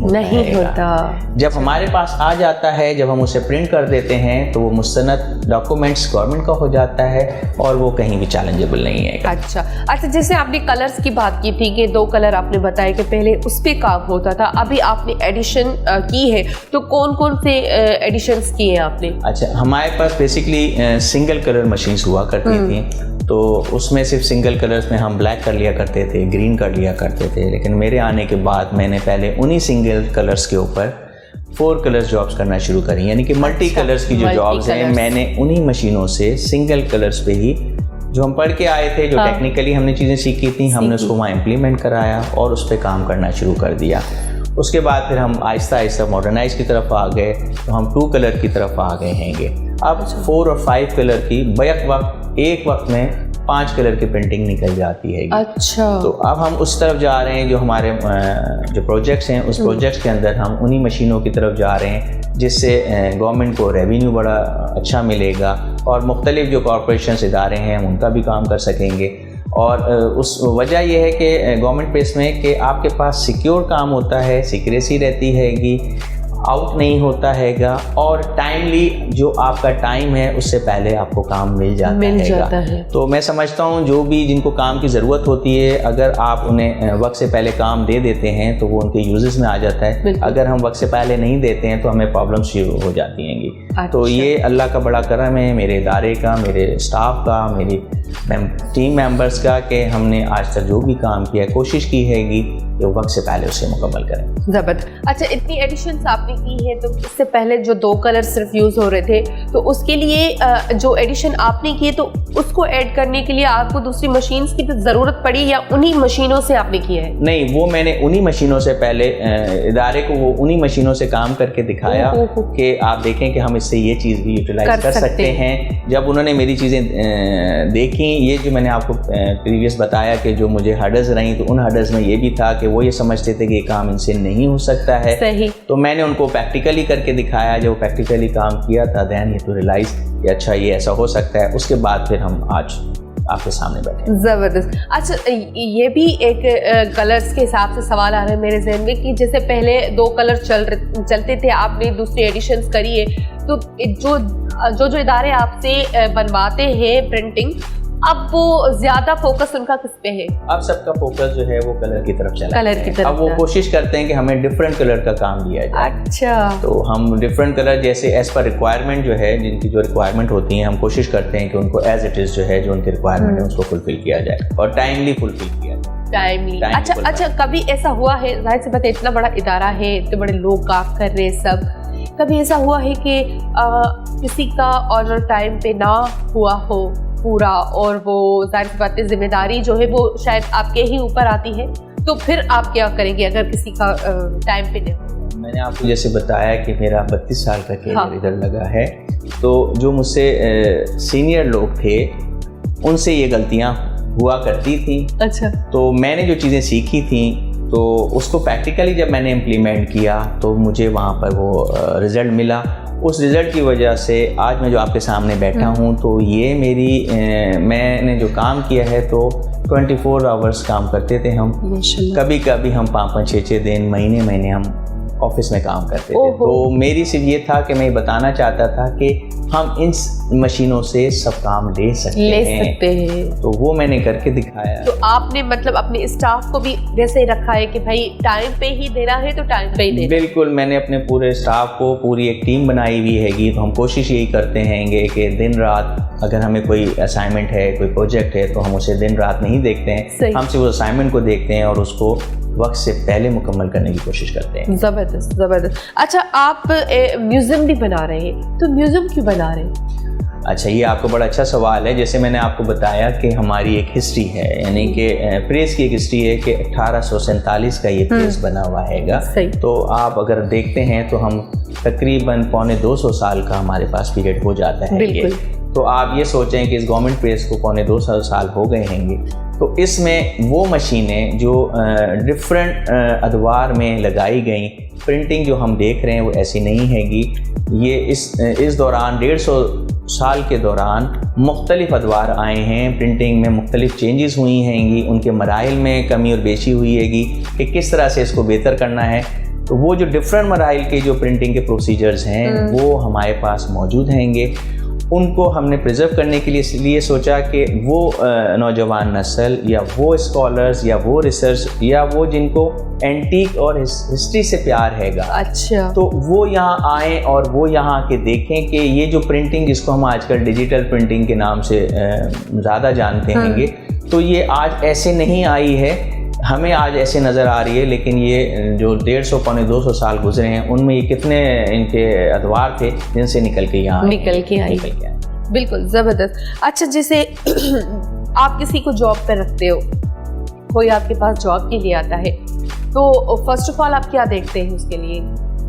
होता। जब हमारे पास आ जाता है, जब हम उसे प्रिंट कर देते हैं तो वो मुस्तनद डॉक्यूमेंट्स गवर्नमेंट का हो जाता है और वो कहीं भी चैलेंजेबल नहीं है। अच्छा, जैसे आपने कलर्स की बात की थी कि 2 कलर आपने बताया कि पहले उस पर काम होता था, अभी आपने एडिशन की है, तो कौन कौन से एडिशंस किए हैं आपने? अच्छा, हमारे पास बेसिकली सिंगल कलर मशीन्स हुआ करती थी, तो उसमें सिर्फ सिंगल कलर्स में हम ब्लैक कर लिया करते थे, ग्रीन कर लिया करते थे। लेकिन मेरे आने के बाद मैंने पहले उन्हीं सिंगल कलर्स के ऊपर 4 कलर्स जॉब्स करना शुरू करी, यानी कि मल्टी कलर्स की जो जॉब्स हैं मैंने उन्हीं मशीनों से सिंगल कलर्स पे ही, जो हम पढ़ के आए थे, जो टेक्निकली हमने चीज़ें सीखी थी, हमने उसको वहाँ इम्प्लीमेंट कराया और उस पर काम करना शुरू कर दिया। उसके बाद फिर हम आहिस्ता आहिस्ता मॉडर्नाइज की तरफ आ गए, तो हम 2 कलर की तरफ आ गए हैंगे। अब 4 और 5 कलर की एक वक्त में 5 कलर की प्रिंटिंग निकल जाती है। अच्छा। तो अब हम उस तरफ जा रहे हैं, जो हमारे जो प्रोजेक्ट्स हैं उस प्रोजेक्ट्स के अंदर हम उन्हीं मशीनों की तरफ जा रहे हैं जिससे गवर्नमेंट को रेवेन्यू बड़ा अच्छा मिलेगा और मुख्तलिफ जो कॉरपोरेशन इदारे हैं हम उनका भी काम कर सकेंगे। और उस वजह यह है कि गवर्नमेंट प्रेस में कि आपके पास सिक्योर काम होता है, सिक्रेसी रहती हैगी, आउट नहीं होता हैगा और टाइमली जो आपका टाइम है उससे पहले आपको काम मिल जाता है। तो मैं समझता हूँ जो भी जिनको काम की ज़रूरत होती है अगर आप उन्हें वक्त से पहले काम दे देते हैं तो वो उनके यूजेस में आ जाता है। अगर हम वक्त से पहले नहीं देते हैं तो हमें प्रॉब्लम शुरू हो जाती हैंगी। अच्छा। तो ये अल्लाह का बड़ा करम है मेरे इदारे का, मेरे स्टाफ का, मेरी टीम मेंबर्स का कि हमने आज तक जो भी काम किया कोशिश की हैगी कि वक्त से पहले उसे मुकम्मल करें। ज़बरदस्त। अच्छा, इतनी एडिशंस आपने की है तो इससे पहले जो 2 कलर सिर्फ यूज़ हो रहे थे तो उसके लिए जो एडिशन आपने किए तो उसको ऐड करने के लिए आपको दूसरी मशीन्स की तो ज़रूरत पड़ी या उन्हीं मशीनों से आपने किया है? नहीं, वो मैंने उन्हीं मशीनों से पहले इदारे को वो उन्हीं मशीनों से काम करके दिखाया कि आप देखें कि हम इससे ये चीज़ भी यूटिलाइज कर सकते हैं। जब उन्होंने मेरी चीज़ें देखी, ये जो मैंने आपको प्रीवियस बताया कि जो मुझे हर्डल्स रही तो उन हर्डल्स में ये भी था कि वो ये समझते थे कि ये काम इनसे नहीं हो सकता है। सही। तो मैंने उनको प्रैक्टिकली करके दिखाया, जब प्रैक्टिकली काम किया था दैन ये तो रियलाइज कि अच्छा ये ऐसा हो सकता है। उसके बाद फिर हम आज आपके सामने बैठे। ज़बरदस्त। अच्छा, ये भी एक कलर्स के हिसाब से सवाल आ रहा है मेरे जहन में कि जैसे पहले 2 कलर चलते थे, आपने दूसरी एडिशंस करी है तो जो इदारे आपसे बनवाते हैं प्रिंटिंग, अब वो ज़्यादा फोकस उनका किस पे है? अब सबका फोकस जो है वो कलर की तरफ चला कलर की तरफ। अब वो कोशिश करते हैं कि हमें डिफरेंट कलर का काम दिया जाए। अच्छा। तो हम डिफरेंट कलर जैसे एज पर रिक्वायरमेंट जो है, जिनकी जो रिक्वायरमेंट होती है, हम कोशिश करते हैं कि उनको एज इट इज़ जो है जो उनकी रिक्वायरमेंट है उसको फुलफिल किया जाए और टाइमली फुलफिल किया जाए। टाइमली। अच्छा, कभी ऐसा हुआ है, जाहिर सी बात है इतना बड़ा इदारा है, इतने बड़े लोग काम कर रहे हैं सब, कभी ऐसा हुआ है कि किसी का ऑर्डर टाइम पे ना हुआ हो पूरा और वो जाहिर सी बात है जिम्मेदारी जो है वो शायद आपके ही ऊपर आती है, तो फिर आप क्या करेंगे अगर किसी का टाइम पे नहीं हो? मैंने आपको जैसे बताया कि मेरा 32 साल का कैरियर इधर लगा है, तो जो मुझसे सीनियर लोग थे उनसे ये गलतियाँ हुआ करती थी। अच्छा। तो मैंने जो चीज़ें सीखी थी तो उसको प्रैक्टिकली जब मैंने इम्प्लीमेंट किया तो मुझे वहाँ पर वो रिज़ल्ट मिला। उस रिज़ल्ट की वजह से आज मैं जो आपके सामने बैठा हूँ तो ये मैंने जो काम किया है तो 24 आवर्स काम करते थे हम। कभी कभी हम 5-5, 6-6 दिन, महीने हम ऑफिस में काम करते थे। तो मेरी सिर्फ ये था कि मैं बताना चाहता था कि हम इन मशीनों से सब काम ले सकते हैं। तो वो मैंने करके दिखाया। तो आपने मतलब अपने स्टाफ को भी वैसे रखा है कि भाई टाइम पे ही देना है तो टाइम पे ही देना? बिल्कुल, मैंने अपने पूरे स्टाफ को पूरी एक टीम बनाई हुई हैगी। तो हम कोशिश यही करते हैं कि दिन रात अगर हमें कोई असाइनमेंट है, कोई प्रोजेक्ट है तो हम उसे दिन रात नहीं देखते हैं, हम सिर्फ उस असाइनमेंट को देखते हैं और उसको वक्त से पहले मुकम्मल करने की कोशिश करते हैं। ज़बरदस्त। अच्छा, आप म्यूज़ियम भी बना रहे हैं, तो म्यूज़ियम क्यों बना रहे हैं? अच्छा, ये आपको बड़ा अच्छा सवाल है। जैसे मैंने आपको बताया कि हमारी एक हिस्ट्री है, यानी कि प्रेस की एक हिस्ट्री है कि 1847 का ये प्रेस बना हुआ हैगा। तो आप अगर देखते हैं तो हम तकरीबन 250 साल का हमारे पास पीरियड हो जाता है ये। तो आप ये सोचें कि इस गवर्नमेंट प्रेस को 250 साल हो गए हैंगे। तो इसमें वो मशीनें जो डिफरेंट अदवार में लगाई गई, प्रिंटिंग जो हम देख रहे हैं वो ऐसी नहीं हैगी। ये इस दौरान 150 साल के दौरान मुख्तलिफ अदवार आए हैं, प्रिंटिंग में मुख्तलिफ चेंजेस हुई हैंगी, उनके मराइल में कमी और बेशी हुई हैगी कि किस तरह से इसको बेहतर करना है। तो वो जो डिफरेंट मराइल के जो प्रिंटिंग के प्रोसीजर्स हैं वो हमारे पास मौजूद हैंगे। उनको हमने प्रिजर्व करने के लिए इसलिए सोचा कि वो नौजवान नस्ल या वो स्कॉलर्स या वो रिसर्च या वो जिनको एंटीक और हिस्ट्री से प्यार हैगा, अच्छा, तो वो यहाँ आएँ और वो यहाँ आके देखें कि ये जो प्रिंटिंग जिसको हम आजकल डिजिटल प्रिंटिंग के नाम से ज़्यादा जानते हैंगे, तो ये आज ऐसे नहीं आई है, हमें आज ऐसे नज़र आ रही है। लेकिन ये जो 150-200 साल गुजरे हैं उनमें ये कितने इनके अदवार थे जिनसे निकल के आई। बिल्कुल ज़बरदस्त। अच्छा, जैसे आप किसी को जॉब पे रखते हो, कोई आपके पास जॉब के लिए आता है, तो फर्स्ट ऑफ ऑल आप क्या देखते हैं उसके लिए?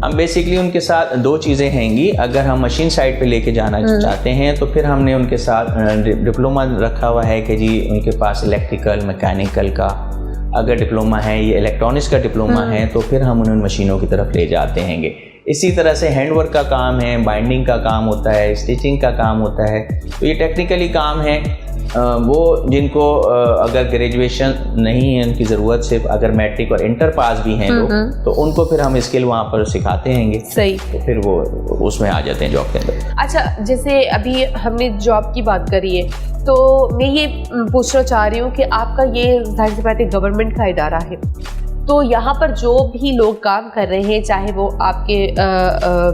हम बेसिकली उनके साथ 2 चीज़ें हैंगी। अगर हम मशीन साइड पे लेके जाना चाहते हैं तो फिर हमने उनके साथ डिप्लोमा रखा हुआ है कि जी उनके पास इलेक्ट्रिकल, मैकेनिकल का अगर डिप्लोमा है, ये इलेक्ट्रॉनिक्स का डिप्लोमा है, तो फिर हम उन्हें मशीनों की तरफ ले जाते हैंगे। इसी तरह से हैंडवर्क का काम है, बाइंडिंग का काम होता है, स्टिचिंग का काम होता है। तो ये टेक्निकली काम है, वो जिनको अगर ग्रेजुएशन नहीं है, उनकी ज़रूरत सिर्फ अगर मैट्रिक और इंटर पास भी हैं लोग, तो उनको फिर हम स्किल वहाँ पर सिखाते हैंगे। सही। तो फिर वो उसमें आ जाते हैं जॉब के अंदर। अच्छा, जैसे अभी हमने जॉब की बात करी है, तो मैं ये पूछना चाह रही हूँ कि आपका ये जाहिर सी बात है गवर्नमेंट का इदारा है, तो यहाँ पर जो भी लोग काम कर रहे हैं, चाहे वो आपके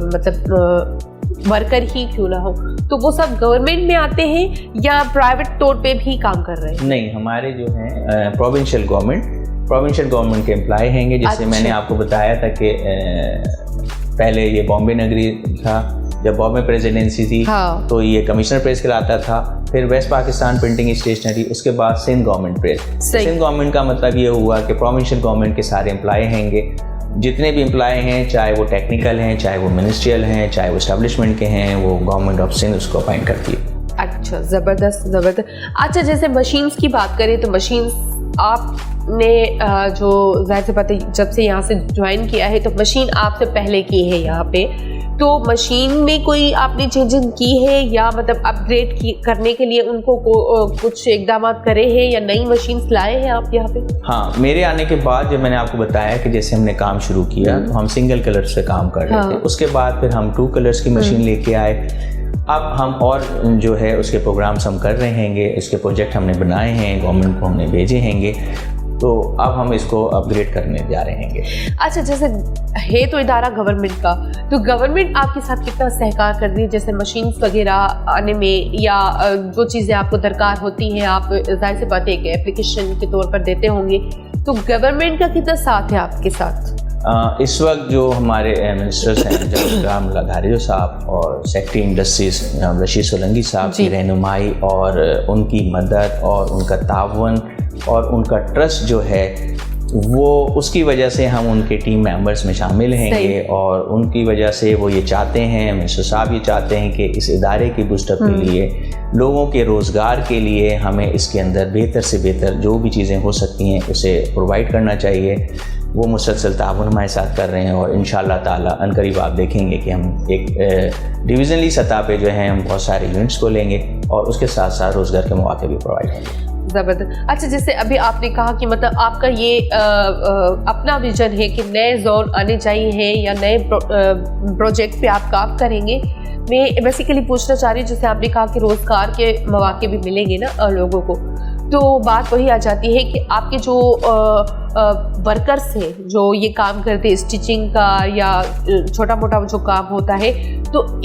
मतलब वर्कर ही क्यों ना हो, तो वो सब गवर्नमेंट में आते हैं या प्राइवेट तौर पे भी काम कर रहे हैं? नहीं, हमारे जो हैं प्रोविंशियल गवर्नमेंट के एम्प्लॉय हैंगे। जैसे अच्छा। मैंने आपको बताया था कि पहले ये बॉम्बे नगरी था, जब बॉम्बे प्रेसिडेंसी थी, हाँ। तो ये कमिश्नर प्रेस कहलाता था, फिर वेस्ट पाकिस्तान प्रिंटिंग स्टेशनरी, उसके बाद Sindh government press. Sindh government का मतलब ये हुआ कि प्रोविंशियल गवर्नमेंट के सारे एम्प्लॉय हैंगे, जितने भी एम्प्लॉय हैं, चाहे वो टेक्निकल हैं, चाहे वो मिनिस्ट्रियल हैं, चाहे वो एस्टेब्लिशमेंट के हैं, वो गवर्नमेंट ऑफ सिंध उसको अपॉइंट करती है। अच्छा, ज़बरदस्त। अच्छा, जैसे मशीन्स की बात करें तो मशीन्स आपने जो जाहिर सी बात है जब से यहाँ से ज्वाइन किया है, तो मशीन आपसे पहले की है यहाँ पे, तो मशीन में कोई आपने चेंजिंग की है या मतलब अपग्रेड करने के लिए उनको कुछ इकदाम करे हैं या नई मशीन्स लाए हैं आप यहाँ पे? हाँ, मेरे आने के बाद जब मैंने आपको बताया कि जैसे हमने काम शुरू किया तो हम सिंगल कलर से काम कर रहे थे, उसके बाद फिर हम 2 कलर्स की मशीन लेके आए। अब हम और जो है उसके प्रोग्राम्स हम कर रहे हैंगे, इसके प्रोजेक्ट हमने बनाए हैं, गवर्नमेंट को हमने भेजे हैंगे, तो अब हम इसको अपग्रेड करने जा रहे हैंगे। अच्छा, जैसे है तो इदारा गवर्नमेंट का, तो गवर्नमेंट आपके साथ कितना सहकार कर रही है, जैसे मशीन्स वगैरह आने में या जो चीज़ें आपको दरकार होती हैं, आप जाहिर सी बात है कि एप्लीकेशन के तौर पर देते होंगे, तो गवर्नमेंट का कितना साथ है आपके साथ? इस वक्त जो हमारे मिनिस्टर्स हैं, जनाब लधारियो साहब और सेक्रेटरी इंडस्ट्रीज रशीद सोलंकी साहब की रहनुमाई और उनकी मदद और उनका तावन और उनका ट्रस्ट जो है, वो उसकी वजह से हम उनके टीम मेंबर्स में शामिल हैंगे, और उनकी वजह से वो ये चाहते हैं, मिनिस्टर साहब ये चाहते हैं कि इस इदारे की बूस्टअप के लिए, लोगों के रोज़गार के लिए हमें इसके अंदर बेहतर से बेहतर जो भी चीज़ें हो सकती हैं उसे प्रोवाइड करना चाहिए। वो मुसलसल ताउन हमारे साथ कर रहे हैं, और इंशाअल्लाह ताला अनकरीब आप देखेंगे कि हम एक डिविजनली सतह पे जो है हम बहुत सारे यूनिट्स को लेंगे और उसके साथ साथ रोज़गार के मौके भी प्रोवाइड करेंगे। ज़बरदस्त। अच्छा, जैसे अभी आपने कहा कि मतलब आपका ये अपना विजन है कि नए जोन आने चाहिए या नए प्रोजेक्ट पे आप काम करेंगे। मैं बेसिकली पूछना चाह रही हूँ, जैसे आपने कहा कि रोज़गार के मौके भी मिलेंगे ना लोगों को, तो बात वही आ जाती है कि आपके जो वर्कर्स हैं जो ये काम करते हैं स्टिचिंग का या छोटा मोटा जो काम होता है, तो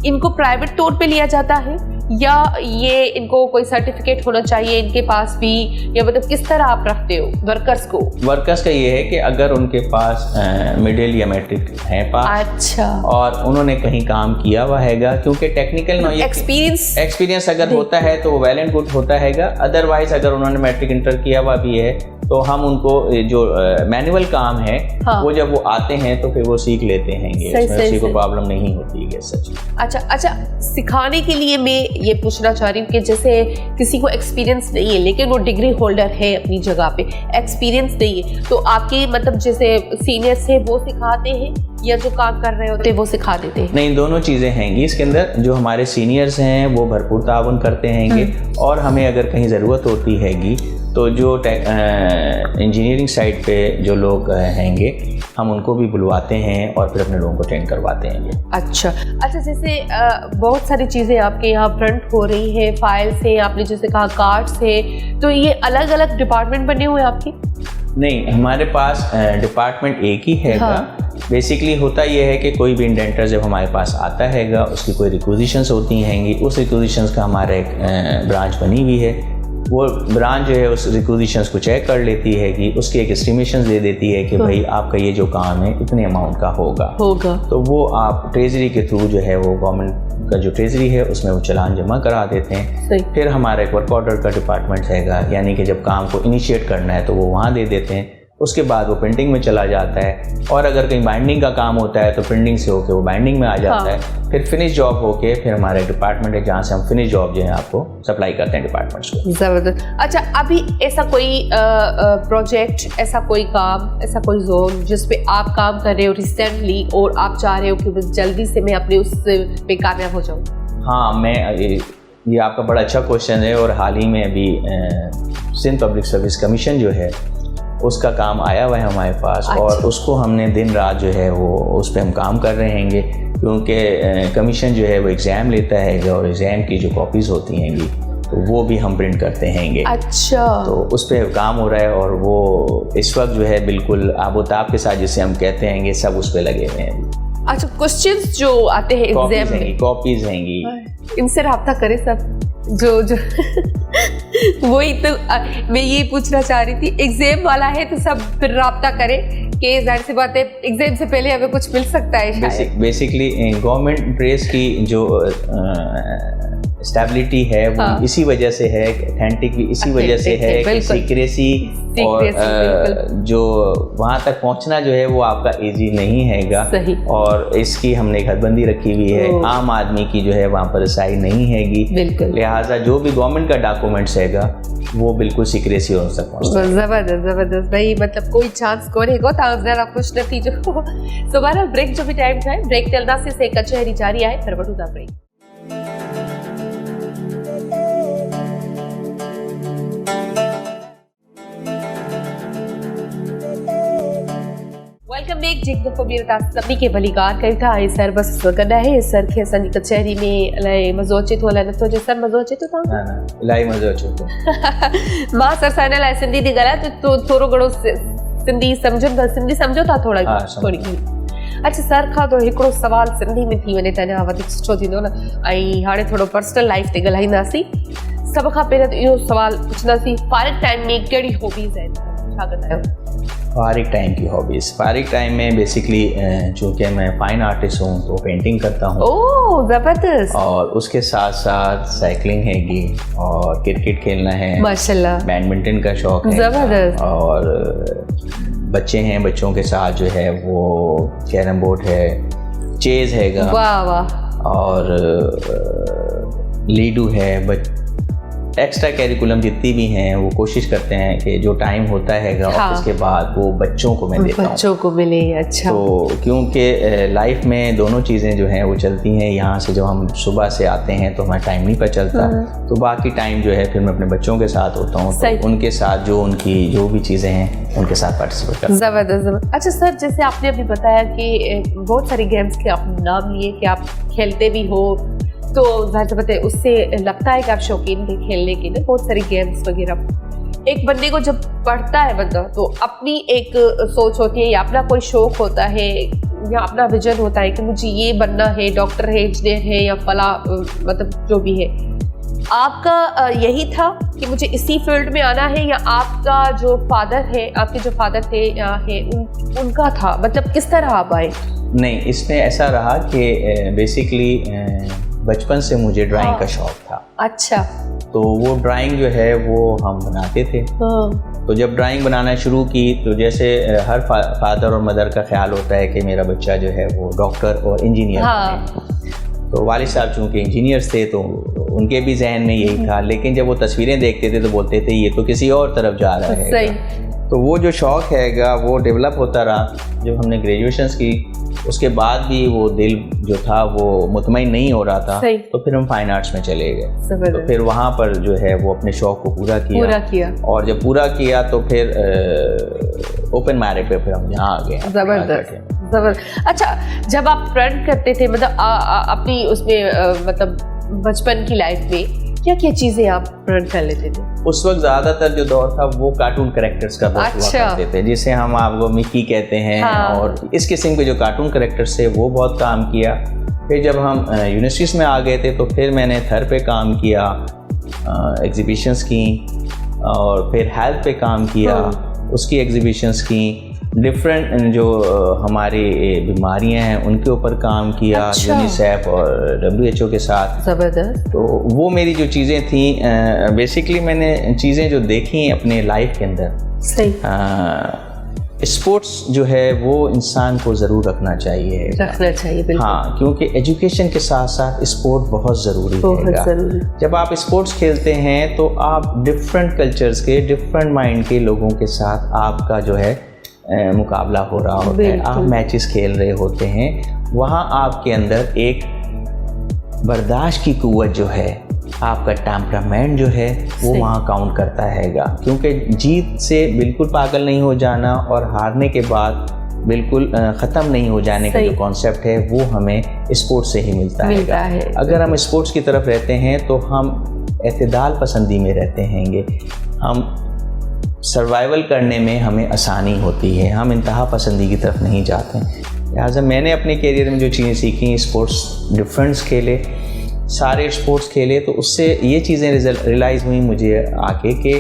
इनको प्राइवेट तौर पे लिया जाता है या ये इनको कोई सर्टिफिकेट होना चाहिए इनके पास भी, या मतलब किस तरह आप रखते हो वर्कर्स को? वर्कर्स का ये है कि अगर उनके पास मिडिल या मैट्रिक है पास, अच्छा, और उन्होंने कहीं काम किया हुआ हैगा, क्योंकि टेक्निकल एक्सपीरियंस अगर होता है तो वेल एंड गुड होता हैगा। अदरवाइज अगर उन्होंने मैट्रिक इंटर किया हुआ भी है तो हम उनको जो मैनुअल काम है, हाँ, वो जब वो आते हैं तो फिर वो सीख लेते हैं, किसी को प्रॉब्लम नहीं होती है सच। अच्छा, सिखाने के लिए मैं ये पूछना चाह रही हूँ कि जैसे किसी को एक्सपीरियंस नहीं है लेकिन वो डिग्री होल्डर है अपनी जगह पे, एक्सपीरियंस नहीं है, तो आपके मतलब जैसे सीनियर्स है वो सिखाते हैं या जो काम कर रहे होते हैं वो सिखा देते हैं? नहीं, दोनों चीज़ें हैंगी इसके अंदर। जो हमारे सीनियर्स हैं वो भरपूर ताउन करते हैंगे, और हमें अगर कहीं ज़रूरत होती हैगी तो जो इंजीनियरिंग साइड पे जो लोग हैंगे हम उनको भी बुलवाते हैं और फिर अपने लोगों को ट्रेन करवाते हैं। अच्छा, जैसे बहुत सारी चीज़ें आपके यहाँ फ्रंट हो रही है, फाइल्स हैं, आपने जैसे कहा कार्ड्स है, तो ये अलग अलग डिपार्टमेंट बने हुए हैं आपके? नहीं, हमारे पास डिपार्टमेंट एक ही हैगा। हाँ। बेसिकली होता यह है कि कोई भी इंडेंटर जब हमारे पास आता हैगा उसकी कोई रिक्विजिशंस होती हैंगी, उस रिक्विजिशंस का हमारा एक ब्रांच बनी हुई है। वो ब्रांच जो है उस रिक्विजिशंस को चेक कर लेती है कि उसकी एक एस्टिमेशन दे देती है कि भाई आपका ये जो काम है इतने अमाउंट का होगा, तो वो आप ट्रेजरी के थ्रू जो है वो गवर्नमेंट का जो ट्रेजरी है उसमें वो चालान जमा करा देते हैं। फिर हमारा एक वर्क ऑर्डर का डिपार्टमेंट हैगा, यानी कि जब काम को इनिशिएट करना है तो वो वहाँ दे देते हैं। उसके बाद वो प्रिंटिंग में चला जाता है, और अगर कहीं बाइंडिंग का काम होता है तो प्रिंटिंग से होके वो बाइंडिंग में आ जाता है, फिर फिनिश जॉब होके फिर हमारा डिपार्टमेंट है जहाँ से हम फिनिश जॉब जो है आपको सप्लाई करते हैं डिपार्टमेंट्स को। ज़बरदस्त। अच्छा, अभी ऐसा कोई प्रोजेक्ट, ऐसा कोई काम, ऐसा कोई जोन जिस पे आप काम कर रहे हो रिसेंटली और आप चाह रहे हो कि बस जल्दी से मैं अपने उस पे कामयाब हो जाऊँ? हाँ, मैं ये आपका बड़ा अच्छा क्वेश्चन है, और हाल ही में अभी सिंध पब्लिक सर्विस कमीशन जो है उसका काम आया हुआ है हमारे पास। अच्छा। और उसको हमने दिन रात जो है वो उस पर हम काम कर रहे हैंगे, क्योंकि कमीशन जो है वो एग्ज़ाम लेता है और एग्ज़ाम की जो कॉपीज़ होती हैंगी तो वो भी हम प्रिंट करते हैंगे। अच्छा। तो उस पर काम हो रहा है, और वो इस वक्त जो है बिल्कुल आबोताब के साथ जिसे हम कहते हैंगे सब उस पर लगे हुए हैं। अच्छा, क्वेश्चंस जो आते हैं एग्जाम में, कॉपीज़ हैंगी, इनसे रब्ता करें सब जो वही तो मैं ये पूछना चाह रही थी। एग्जाम वाला है तो सब फिर रब्ता करें कि जाहिर सी बात है एग्जाम से पहले हमें कुछ मिल सकता है। बेसिकली गवर्नमेंट प्रेस की जो स्टेबिलिटी है वो इसी वजह से है, ऑथेंटिक भी इसी वजह से है कि सीक्रेसी और जो वहाँ तक पहुँचना जो है वो आपका इजी नहीं हैगा, और इसकी हमने एक हदबंदी रखी हुई है। आम आदमी की जो है वहाँ पर रसाई नहीं हैगी, लिहाजा जो भी गवर्नमेंट का डॉक्यूमेंट्स हैगा वो बिल्कुल सीक्रेसी हो सकता है। जबरदस्त जबरदस्त भाई, मतलब कोई चांस को नहीं होता जरा खुश नतीजो। तो बहरहाल ब्रेक जो भी टाइम था, ब्रेक चलना से कचहरी जारी है, फिर वठूं था ब्रेक। Welcome back. जिक दफ़ो मेरे तास सभी के भलीकार कई था आई सर बस गॾा है सर खे असांजी कचहरी में अलाए मज़ो अचे थो अलाए नथो अचे। सर मज़ो अचे थो तव्हां? इलाही मज़ो अचे थो। मां सर सां हिन लाइ सिंधी थी ॻाल्हायां तो थोरो घणो सिंधी सम्झो था थोड़ी। अच्छा, सर खां तो हिकिड़ो सवाल सिंधी में थी वञे त अञा वधीक सुठो थींदो न, ऐं हाणे थोरो पर्सनल लाइफ ते ॻाल्हाईंदासीं। सभ खां पहिरियों त इहो सवाल पुछंदासीं, फारिग टाइम में कहिड़ी हॉबीज़ आहिनि, छा कंदा आहियो? फारिग टाइम की हॉबीज़, फारिग टाइम में बेसिकली चूँकि मैं फाइन आर्टिस्ट हूँ तो पेंटिंग करता हूँ। ओह ज़बरदस्त। और उसके साथ साथ साइकिलिंग हैगी, और क्रिकेट खेलना है माशाल्लाह, बैडमिंटन का शौक है ज़बरदस्त, और बच्चे हैं, बच्चों के साथ जो है वो कैरम बोर्ड है, चेस हैगा, वाह वाह, और लीडो है। एक्स्ट्रा कैरिकुलम जितनी भी हैं वो कोशिश करते हैं कि जो टाइम होता है ऑफिस के बाद वो बच्चों को मैं देता हूँ, बच्चों को मिले। अच्छा। तो क्योंकि लाइफ में दोनों चीज़ें जो हैं वो चलती हैं, यहाँ से जब हम सुबह से आते हैं तो हमारा टाइम नहीं पता चलता, तो बाकी टाइम जो है फिर मैं अपने बच्चों के साथ होता हूँ, तो उनके साथ जो उनकी जो भी चीज़ें हैं उनके साथ पार्टिसिपेट करता हूँ। ज़बरदस्त। अच्छा सर, जैसे आपने अभी बताया कि बहुत सारी गेम्स के आपने नाम लिए कि आप खेलते भी हो, तो जाहिर सी बात है उससे लगता है कि आप शौकीन थे खेलने के लिए, बहुत सारी गेम्स वगैरह। एक बंदे को जब पढ़ता है बंदा तो अपनी एक सोच होती है या अपना कोई शौक होता है या अपना विजन होता है कि मुझे ये बनना है, डॉक्टर है, इंजीनियर है या फला मतलब जो भी है। आपका यही था कि मुझे इसी फील्ड में आना है, या आपका जो फादर है, आपके जो फादर थे या है उनका था, मतलब किस तरह आप आए? नहीं, इसमें ऐसा रहा कि बेसिकली बचपन से मुझे ड्राइंग का शौक था। अच्छा। तो वो ड्राइंग जो है वो हम बनाते थे। तो जब ड्राइंग बनाना शुरू की तो जैसे हर फादर और मदर का ख्याल होता है कि मेरा बच्चा जो है वो डॉक्टर और इंजीनियर बने। तो वालिद साहब चूँकि इंजीनियर्स थे तो उनके भी जहन में यही था, लेकिन जब वो तस्वीरें देखते थे तो बोलते थे ये तो किसी और तरफ जा रहा है। तो वो जो शौक़ हैगा वो डेवलप होता रहा। जब हमने ग्रेजुएशंस की उसके बाद भी वो दिल जो था वो मुतमईन नहीं हो रहा था, तो फिर हम फाइन आर्ट्स में चले गए। तो फिर वहाँ पर जो है वो अपने शौक़ को पूरा किया। और जब पूरा किया तो फिर ओपन मैरिट पे फिर हम यहाँ आ गए। ज़बरदस्त। अच्छा, जब आप प्रण करते थे मतलब अपनी उसमें मतलब बचपन की लाइफ में क्या क्या चीज़ें आप प्रण कर लेते थे? उस वक्त ज़्यादातर जो दौर था वो कार्टून कैरेक्टर्स का बहुत हुआ करते थे, जिसे हम आपको मिक्की कहते हैं। और इस किस्म के जो कार्टून कैरेक्टर्स थे वो बहुत काम किया। फिर जब हम यूनिवर्सिटीज़ में आ गए थे तो फिर मैंने थर पे काम किया, एग्जीबिशंस की, और फिर हेल्थ पे काम किया, उसकी एग्जीबिशंस की, डिफरेंट जो हमारी बीमारियां हैं उनके ऊपर काम किया। अच्छा। यूनिसेफ और WHO के साथ। ज़बरदस्त। तो वो मेरी जो चीज़ें थी बेसिकली मैंने चीज़ें जो देखी अपने लाइफ के अंदर, सही, स्पोर्ट्स जो है वो इंसान को ज़रूर रखना चाहिए बिल्कुल। हाँ, क्योंकि एजुकेशन के साथ साथ स्पोर्ट बहुत ज़रूरी है। जब आप स्पोर्ट्स खेलते हैं तो आप डिफरेंट कल्चर्स के, डिफरेंट माइंड के लोगों के साथ आपका जो है मुकाबला हो रहा होता है, आप मैचेस खेल रहे होते हैं। वहाँ आपके अंदर एक बर्दाश्त की कुव्वत जो है, आपका टेम्परामेंट जो है वो वहाँ काउंट करता हैगा, क्योंकि जीत से बिल्कुल पागल नहीं हो जाना और हारने के बाद बिल्कुल ख़त्म नहीं हो जाने का जो कॉन्सेप्ट है वो हमें स्पोर्ट्स से ही मिलता है। अगर हम स्पोर्ट्स की तरफ रहते हैं तो हम एतदाल पसंदी में रहते हैंगे, हम सर्वाइवल करने में हमें आसानी होती है, हम इंतहा पसंदी की तरफ नहीं जाते। लिहाजा मैंने अपने करियर में जो चीज़ें सीखी, स्पोर्ट्स डिफरेंस खेले, सारे स्पोर्ट्स खेले, तो उससे ये चीज़ें रियलाइज़ हुई मुझे आके कि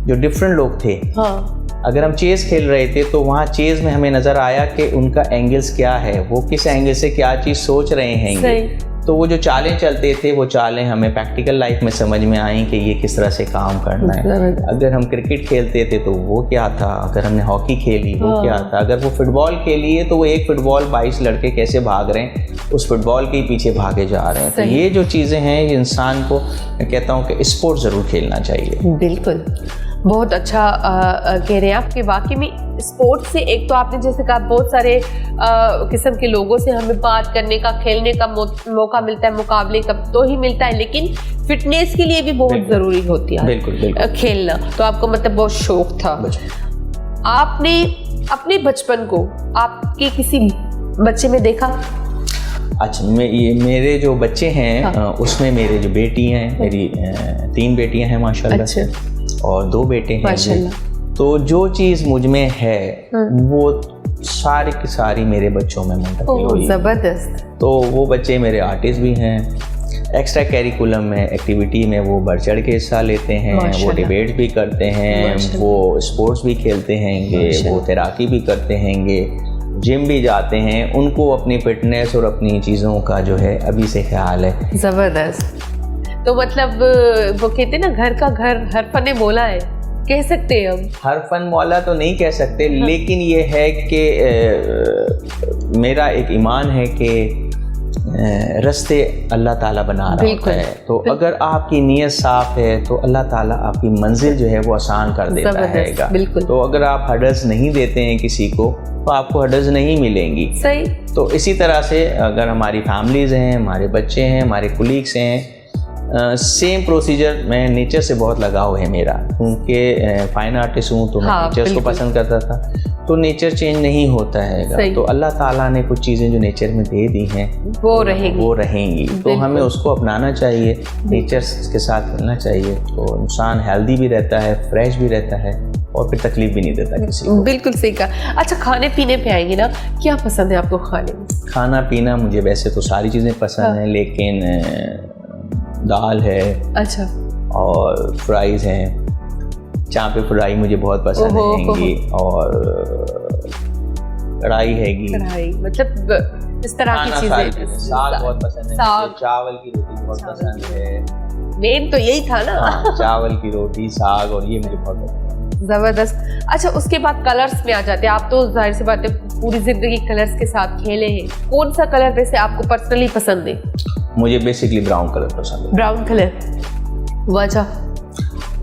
जो डिफरेंट लोग थे, अगर हम चेस खेल रहे थे तो वहाँ चेस में हमें नज़र आया कि उनका एंगल्स क्या है, वो किस एंगल से क्या चीज़ सोच रहे हैं। तो वो जो चालें चलते थे वो चालें हमें प्रैक्टिकल लाइफ में समझ में आई कि ये किस तरह से काम करना है। अगर हम क्रिकेट खेलते थे तो वो क्या था, अगर हमने हॉकी खेली वो क्या था, अगर वो फुटबॉल खेली है तो वो एक फुटबॉल 22 लड़के कैसे भाग रहे हैं, उस फुटबॉल के पीछे भागे जा रहे हैं। तो ये जो चीज़ें हैं ये इंसान को, मैं कहता हूँ कि स्पोर्ट ज़रूर खेलना चाहिए। बिल्कुल, बहुत अच्छा कह रहे हैं आप कि वाकई में स्पोर्ट्स से, एक तो आपने जैसे कहा बहुत सारे किस्म के लोगों से हमें बात करने का, खेलने का मौका मिलता है, मुकाबले का तो ही मिलता है, लेकिन फिटनेस के लिए भी बहुत ज़रूरी होती है बिल्कुल खेलना। तो आपको मतलब बहुत शौक था। आपने अपने बचपन को आपके किसी बच्चे में देखा? अच्छा, ये मेरे जो बच्चे हैं उसमें मेरे जो बेटी हैं, मेरी 3 बेटियां हैं माशाल्लाह से, और 2 बेटे हैं। तो जो चीज़ मुझ में है वो सारी की सारी मेरे बच्चों में मुंतकिल हुई। ज़बरदस्त। तो वो बच्चे मेरे आर्टिस्ट भी हैं, एक्स्ट्रा कैरिकुलम में एक्टिविटी में वो बढ़ चढ़ के हिस्सा लेते हैं, वो डिबेट्स भी करते हैं, वो स्पोर्ट्स भी खेलते हैंगे, वो तैराकी भी करते हैंगे, जिम भी जाते हैं। उनको अपनी फिटनेस और अपनी चीज़ों का जो है अभी से ख्याल है। ज़बरदस्त। तो मतलब वो कहते हैं ना, घर का घर हर फने मौला है, कह सकते हैं हम? हर फन मौला तो नहीं कह सकते, लेकिन ये है कि मेरा एक ईमान है कि रास्ते अल्लाह ताला बना रहा होता है। तो अगर आपकी नीयत साफ है तो अल्लाह ताला आपकी मंजिल जो है वो आसान कर देता हैगा। तो अगर आप हर्डल्स नहीं देते हैं किसी को तो आपको हर्डल्स नहीं मिलेंगी। सही। तो इसी तरह से अगर हमारी फैमिलीज़ हैं, हमारे बच्चे हैं, हमारे कुलीग्स हैं, सेम प्रोसीजर, मैं नेचर से बहुत लगाव है मेरा, क्योंकि फाइन आर्टिस्ट हूँ तो मैं नेचर्स को पसंद करता था। तो नेचर चेंज नहीं होता है, तो अल्लाह ताला ने कुछ चीज़ें जो नेचर में दे दी हैं वो रहेंगी। तो हमें उसको अपनाना चाहिए, नेचर के साथ खेलना चाहिए, तो इंसान हेल्दी भी रहता है, फ्रेश भी रहता है और फिर तकलीफ भी नहीं देता किसी को। बिल्कुल सही कहा। अच्छा, खाने पीने पे आएंगे ना, क्या पसंद है आपको खाने में? खाना पीना मुझे वैसे तो सारी चीज़ें पसंद हैं, लेकिन दाल है, अच्छा, और फ्राइज़ हैं, चाँपे फ्राई मुझे बहुत पसंद हैंगी, और कढ़ाई हैगी, मतलब इस तरह की चीज़ें। साग बहुत पसंद है, चावल की रोटी बहुत पसंद है। मेन तो यही था ना। चावल की रोटी, साग, और ये मुझे बहुत पसंद है। ज़बरदस्त। अच्छा, उसके बाद कलर्स में आ जाते हैं। आप तो जाहिर सी बात है पूरी ज़िंदगी कलर्स के साथ खेले हैं। कौन सा कलर वैसे आपको पर्सनली पसंद है? मुझे बेसिकली ब्राउन कलर पसंद है। ब्राउन कलर,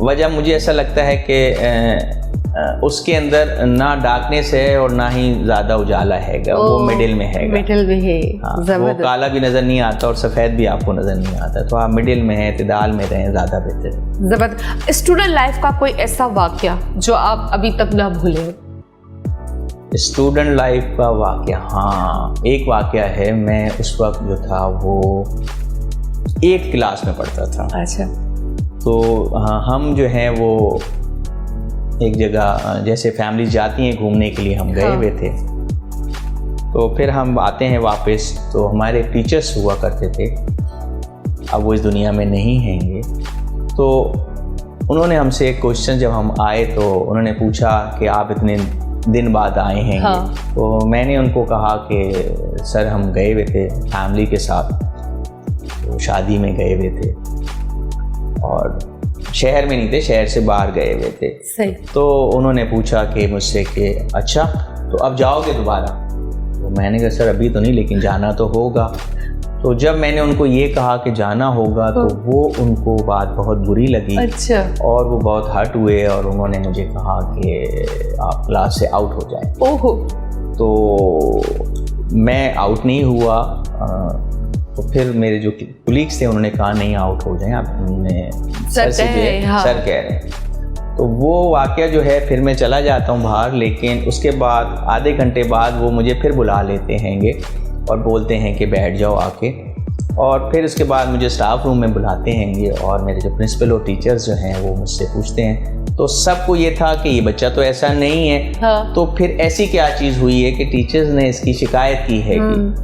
वजह मुझे ऐसा लगता है कि उसके अंदर ना डार्कनेस है और ना ही ज़्यादा उजाला हैगा, वो मिडिल में हैगा। मिडिल में है। वो काला भी नज़र नहीं आता और सफ़ेद भी आपको नज़र नहीं आता, तो आप मिडिल में हैं, इत्तेदाल में रहें, ज़्यादा बेहतर है। ज़बरदस्त। स्टूडेंट लाइफ का कोई ऐसा वाक़या जो आप अभी तक ना भूले? स्टूडेंट लाइफ का वाक़या, हाँ, एक वाक़या है। मैं उस वक्त जो था वो 8th क्लास में पढ़ता था। अच्छा। तो हम जो हैं वो एक जगह, जैसे फैमिली जाती हैं घूमने के लिए, हम गए हुए थे। तो फिर हम आते हैं वापस, तो हमारे टीचर्स हुआ करते थे, अब वो इस दुनिया में नहीं हैंगे। तो उन्होंने हमसे एक क्वेश्चन, जब हम आए तो उन्होंने पूछा कि आप इतने दिन बाद आए हैं। तो मैंने उनको कहा कि सर हम गए हुए थे फैमिली के साथ, तो शादी में गए हुए थे, और शहर में नहीं थे, शहर से बाहर गए हुए थे। सही। तो उन्होंने पूछा कि मुझसे कि अच्छा तो अब जाओगे दोबारा? तो मैंने कहा सर अभी तो नहीं, लेकिन जाना तो होगा। तो जब मैंने उनको ये कहा कि जाना होगा तो वो उनको बात बहुत बुरी लगी। अच्छा। और वो बहुत हर्ट हुए और उन्होंने मुझे कहा कि आप क्लास से आउट हो जाएं। ओहो। तो मैं आउट नहीं हुआ। तो फिर मेरे जो कुलीग्स थे उन्होंने कहा नहीं आउट हो जाएं आप, सर से जो है हाँ। सर कह रहे हैं। तो वो वाक़या जो है फिर मैं चला जाता हूँ बाहर, लेकिन उसके बाद आधे घंटे बाद वो मुझे फिर बुला लेते हैंगे और बोलते हैं कि बैठ जाओ आके। और फिर उसके बाद मुझे स्टाफ रूम में बुलाते हैंगे और मेरे जो प्रिंसिपल और टीचर्स जो हैं वो मुझसे पूछते हैं। तो सबको ये था कि ये बच्चा तो ऐसा नहीं है। हाँ। तो फिर ऐसी क्या चीज़ हुई है कि टीचर्स ने इसकी शिकायत की है कि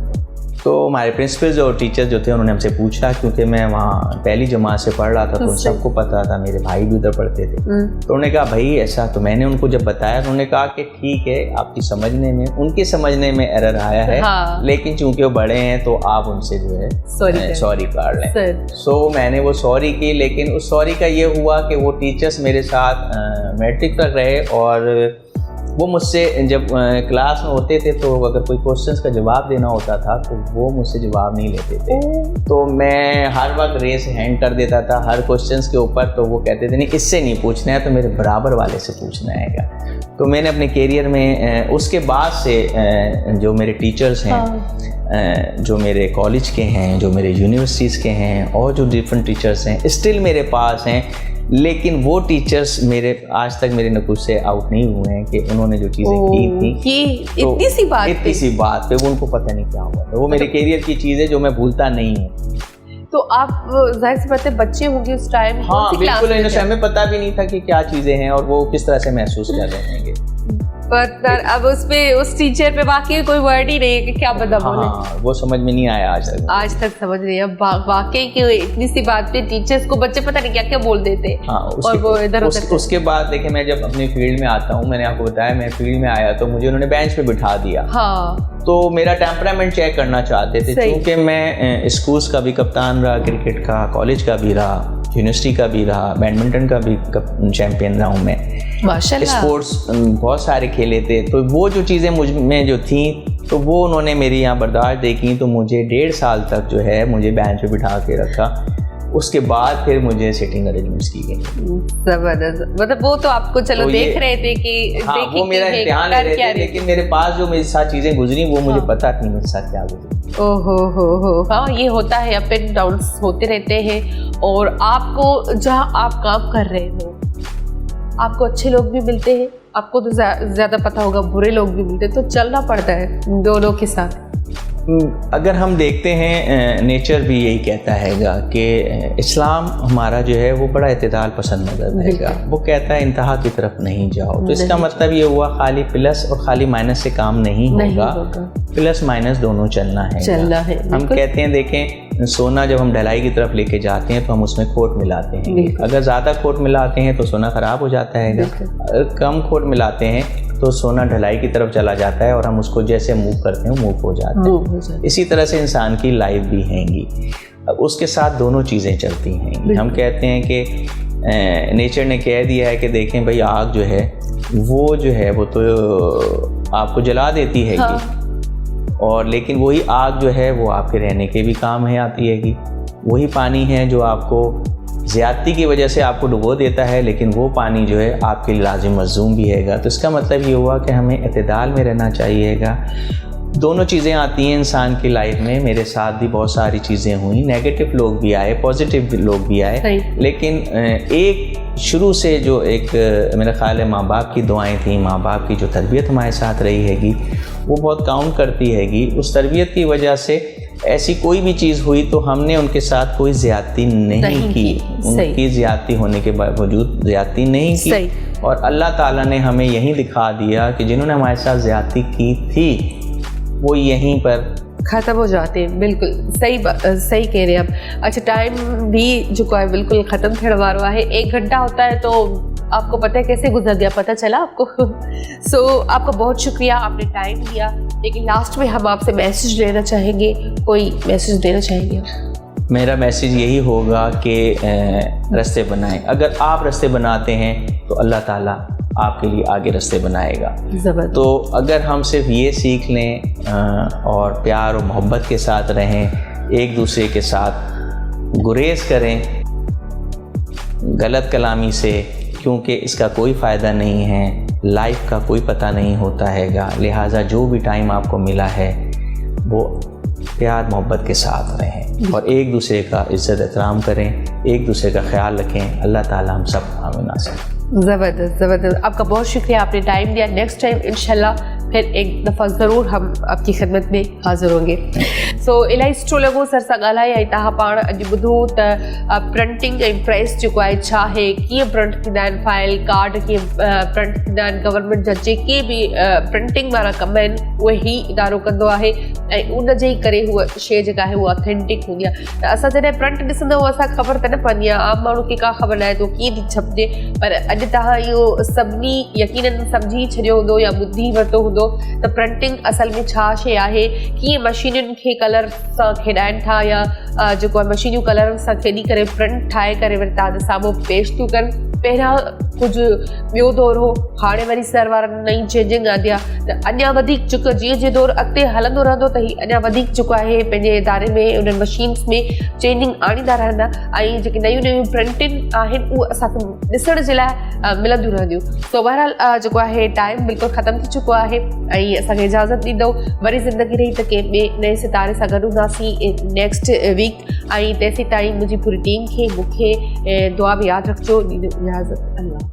तो हमारे प्रिंसिपल्स और टीचर्स जो थे उन्होंने हमसे पूछा, क्योंकि मैं वहाँ पहली जमात से पढ़ रहा था तो सबको पता था, मेरे भाई भी उधर पढ़ते थे। तो उन्होंने कहा भाई ऐसा, तो मैंने उनको जब बताया तो उन्होंने कहा कि ठीक है आपकी समझने में, उनके समझने में एरर आया है। हाँ। लेकिन चूंकि वो बड़े हैं तो आप उनसे जो है सॉरी कर लें। सो मैंने वो सॉरी की, लेकिन उस सॉरी का ये हुआ कि वो टीचर्स मेरे साथ मैट्रिक तक रहे और वो मुझसे जब क्लास में होते थे तो अगर कोई क्वेश्चंस का जवाब देना होता था तो वो मुझसे जवाब नहीं लेते थे। तो मैं हर वक्त रेस हैंड कर देता था हर क्वेश्चंस के ऊपर। तो वो कहते थे नहीं इससे नहीं पूछना है, तो मेरे बराबर वाले से पूछना है। तो मैंने अपने कैरियर में उसके बाद से जो मेरे टीचर्स हैं, जो मेरे कॉलेज के हैं, जो मेरे यूनिवर्सिटीज़ के हैं और जो डिफरेंट टीचर्स हैं स्टिल मेरे पास हैं। लेकिन वो टीचर्स मेरे आज तक मेरे नकुश से आउट नहीं हुए हैं कि उन्होंने जो चीज़ें की थी इतनी सी बात पे वो उनको पता नहीं क्या हुआ। वो मेरे कैरियर की चीज़ है जो मैं भूलता नहीं हूँ। तो आप जाहिर सी बात है बच्चे होंगे उस टाइम। हाँ बिल्कुल, हमें पता भी नहीं था कि क्या चीज़ें हैं और वो किस तरह से महसूस कर रहे हैं। पर अब उस टीचर पे वाकई कोई वर्ड ही नहीं है कि क्या बता बोले। हाँ, वो समझ में नहीं आया आज तक समझ नहीं है वाकई कि इतनी सी बात पे टीचर्स को बच्चे पता नहीं क्या क्या बोल देते। हाँ, और वो इधर उधर। उसके बाद देखिए मैं जब अपनी फील्ड में आता हूँ, मैंने आपको बताया मैं फील्ड में आया तो मुझे उन्होंने बेंच पे बिठा दिया। हाँ। तो मेरा टेम्परामेंट चेक करना चाहते थे, क्योंकि मैं स्कूल्स का भी कप्तान रहा, क्रिकेट का, कॉलेज का भी रहा, यूनिवर्सिटी का भी रहा, बैडमिंटन का भी चैंपियन रहा हूँ मैं। माशाल्लाह। स्पोर्ट्स बहुत सारे खेले थे। तो वो जो चीज़ें मुझ में जो थी तो वो उन्होंने मेरी यहाँ बर्दाश्त देखी। तो मुझे 1.5 साल तक जो है मुझे बेंच पे बिठा के रखा। उसके बाद फिर मुझे सिटिंग अरेंजमेंट्स की गई। जबरदस्त। मतलब वो तो आपको चलो तो देख रहे थे कि हाँ, वो मेरा इम्तिहान ले रहे थे, लेकिन मेरे पास जो मेरे साथ चीज़ें गुजरी वो मुझे पता थी मेरे साथ क्या गुजरी। ओहो। हाँ, ये होता है, अप एंड डाउन्स होते रहते हैं। और आपको जहाँ आप काम कर रहे हो आपको अच्छे लोग भी मिलते हैं, आपको तो ज़्यादा पता होगा बुरे लोग भी मिलते हैं, तो चलना पड़ता है दोनों के साथ। अगर हम देखते हैं नेचर भी यही कहता हैगा कि इस्लाम हमारा जो है वो बड़ा इत्तेदाल पसंद मज़हब हैगा। वो कहता है इंतहा की तरफ नहीं जाओ। तो इसका मतलब ये हुआ खाली प्लस और खाली माइनस से काम नहीं होगा। प्लस माइनस दोनों चलना है। हम कहते हैं देखें सोना जब हम ढलाई की तरफ लेके जाते हैं तो हम उसमें खोट मिलाते हैं। अगर ज़्यादा खोट मिलाते हैं तो सोना ख़राब हो जाता है। अगर कम खोट मिलाते हैं तो सोना ढलाई की तरफ चला जाता है और हम उसको जैसे मूव करते हैं मूव हो जाता है। इसी तरह से इंसान की लाइफ भी हैगी, उसके साथ दोनों चीज़ें चलती हैं। हम कहते हैं कि नेचर ने कह दिया है कि देखें भाई आग जो है वो तो आपको जला देती है। हाँ। और लेकिन वही आग जो है वो आपके रहने के भी काम है आती हैगी। वही पानी है जो आपको ज़्यादती की वजह से आपको डुबो देता है, लेकिन वो पानी जो है आपके लिए लाजिम मज़ूम भी हैगा। तो इसका मतलब ये हुआ कि हमें इत्तेदाल में रहना चाहिएगा। दोनों चीज़ें आती हैं इंसान की लाइफ में। मेरे साथ भी बहुत सारी चीज़ें हुई, नेगेटिव लोग भी आए, पॉजिटिव लोग भी आए। लेकिन एक शुरू से जो एक मेरा ख्याल है माँ बाप की दुआएं थी, माँ बाप की जो तरबियत हमारे साथ रही हैगी वो बहुत काउंट करती हैगी। उस तरबियत की वजह से ऐसी कोई भी चीज़ हुई तो हमने उनके साथ कोई ज़्यादती नहीं की। उनकी ज़्यादती होने के बावजूद ज़्यादती नहीं की। और अल्लाह ताला ने हमें यही दिखा दिया कि जिन्होंने हमारे साथ ज़्यादती की थी वो यहीं पर ख़त्म हो जाते हैं। बिल्कुल सही कह रहे हैं आप। अच्छा, टाइम भी जो है बिल्कुल ख़त्म थे हुआ है। 1 घंटा होता है तो आपको पता है कैसे गुजर गया, पता चला आपको। सो आपका बहुत शुक्रिया, आपने टाइम दिया। लेकिन लास्ट में हम आपसे मैसेज लेना चाहेंगे, कोई मैसेज देना चाहेंगे? मेरा मैसेज यही होगा कि रास्ते बनाएं। अगर आप रास्ते बनाते हैं तो अल्लाह ताला आपके लिए आगे रास्ते बनाएगा। तो अगर हम सिर्फ ये सीख लें और प्यार और मोहब्बत के साथ रहें, एक दूसरे के साथ गुरेज करें गलत कलामी से, क्योंकि इसका कोई फ़ायदा नहीं है, लाइफ का कोई पता नहीं होता हैगा। लिहाजा जो भी टाइम आपको मिला है वो प्यार मोहब्बत के साथ रहें और एक दूसरे का इज़्ज़त एहतराम करें, एक दूसरे का ख्याल रखें। अल्लाह ताला हम सब आमीन आमीन। ज़बरदस्त ज़बरदस्त, आपका बहुत शुक्रिया, आपने टाइम दिया। नेक्स्ट टाइम इंशाल्लाह फिर एक दफ़ा ज़रूर हम आपकी खिदमत में हाज़िर होंगे। सो इलाही सुठो लॻो सर सां ॻाल्हाए। ऐं तव्हां पाण अॼु ॿुधो त प्रिंटिंग ऐं प्रेस जेको आहे छा आहे, कीअं प्रिंट थींदा आहिनि, फाइल कार्ड कीअं प्रिंट थींदा आहिनि, गवर्नमेंट जा जेके बि प्रिंटिंग वारा कम आहिनि उहे ई इदारो कंदो आहे ऐं उन जे ई करे उहा शइ जेका आहे उहा ऑथेंटिक हूंदी आहे। त असां जॾहिं प्रिंट ॾिसंदा आहियूं असांखे ख़बर त न पवंदी आहे, आम माण्हू खे का ख़बर न आहे तो कीअं थी छपिजे। पर अॼु तव्हां इहो सभिनी यकीनन सम्झी छॾियो हूंदो या ॿुधी वरितो हूंदो त प्रिंटिंग असल में छा शइ आहे, कीअं मशीनुनि खे कलर सां खेॾाइनि था या जेको आहे मशीनियूं कलर सां खेॾी करे प्रिंट ठाहे करे वरी तव्हांजे साम्हूं पेश थियूं कनि। पहिरियां कुझु ॿियो दौर हो, हाणे वरी सर वारनि नई चेंजिंग आंदी आहे त अञा वधीक जेको जीअं जीअं दौर अॻिते हलंदो रहंदो त ही अञा वधीक जेको आहे पंहिंजे इदारे में उन्हनि मशीन्स में चेंजिंग आणींदा रहंदा ऐं जेके नयूं नयूं प्रिंटिंग आहिनि उहे असांखे ॾिसण जे लाइ मिलंदियूं रहंदियूं। सो बहरहाल जेको आहे टाइम बिल्कुलु ख़तमु थी चुको आहे ऐं असांखे इजाज़त ॾींदो। वरी ज़िंदगी रही त कंहिं ॿिए नए सितारे सां गॾु हूंदासीं नेक्स्ट वीक। ऐं तेसीं ताईं मुंहिंजी पूरी टीम खे मूंखे दुआ में यादि रखिजो। ॾींदो इजाज़त। अल्लाह।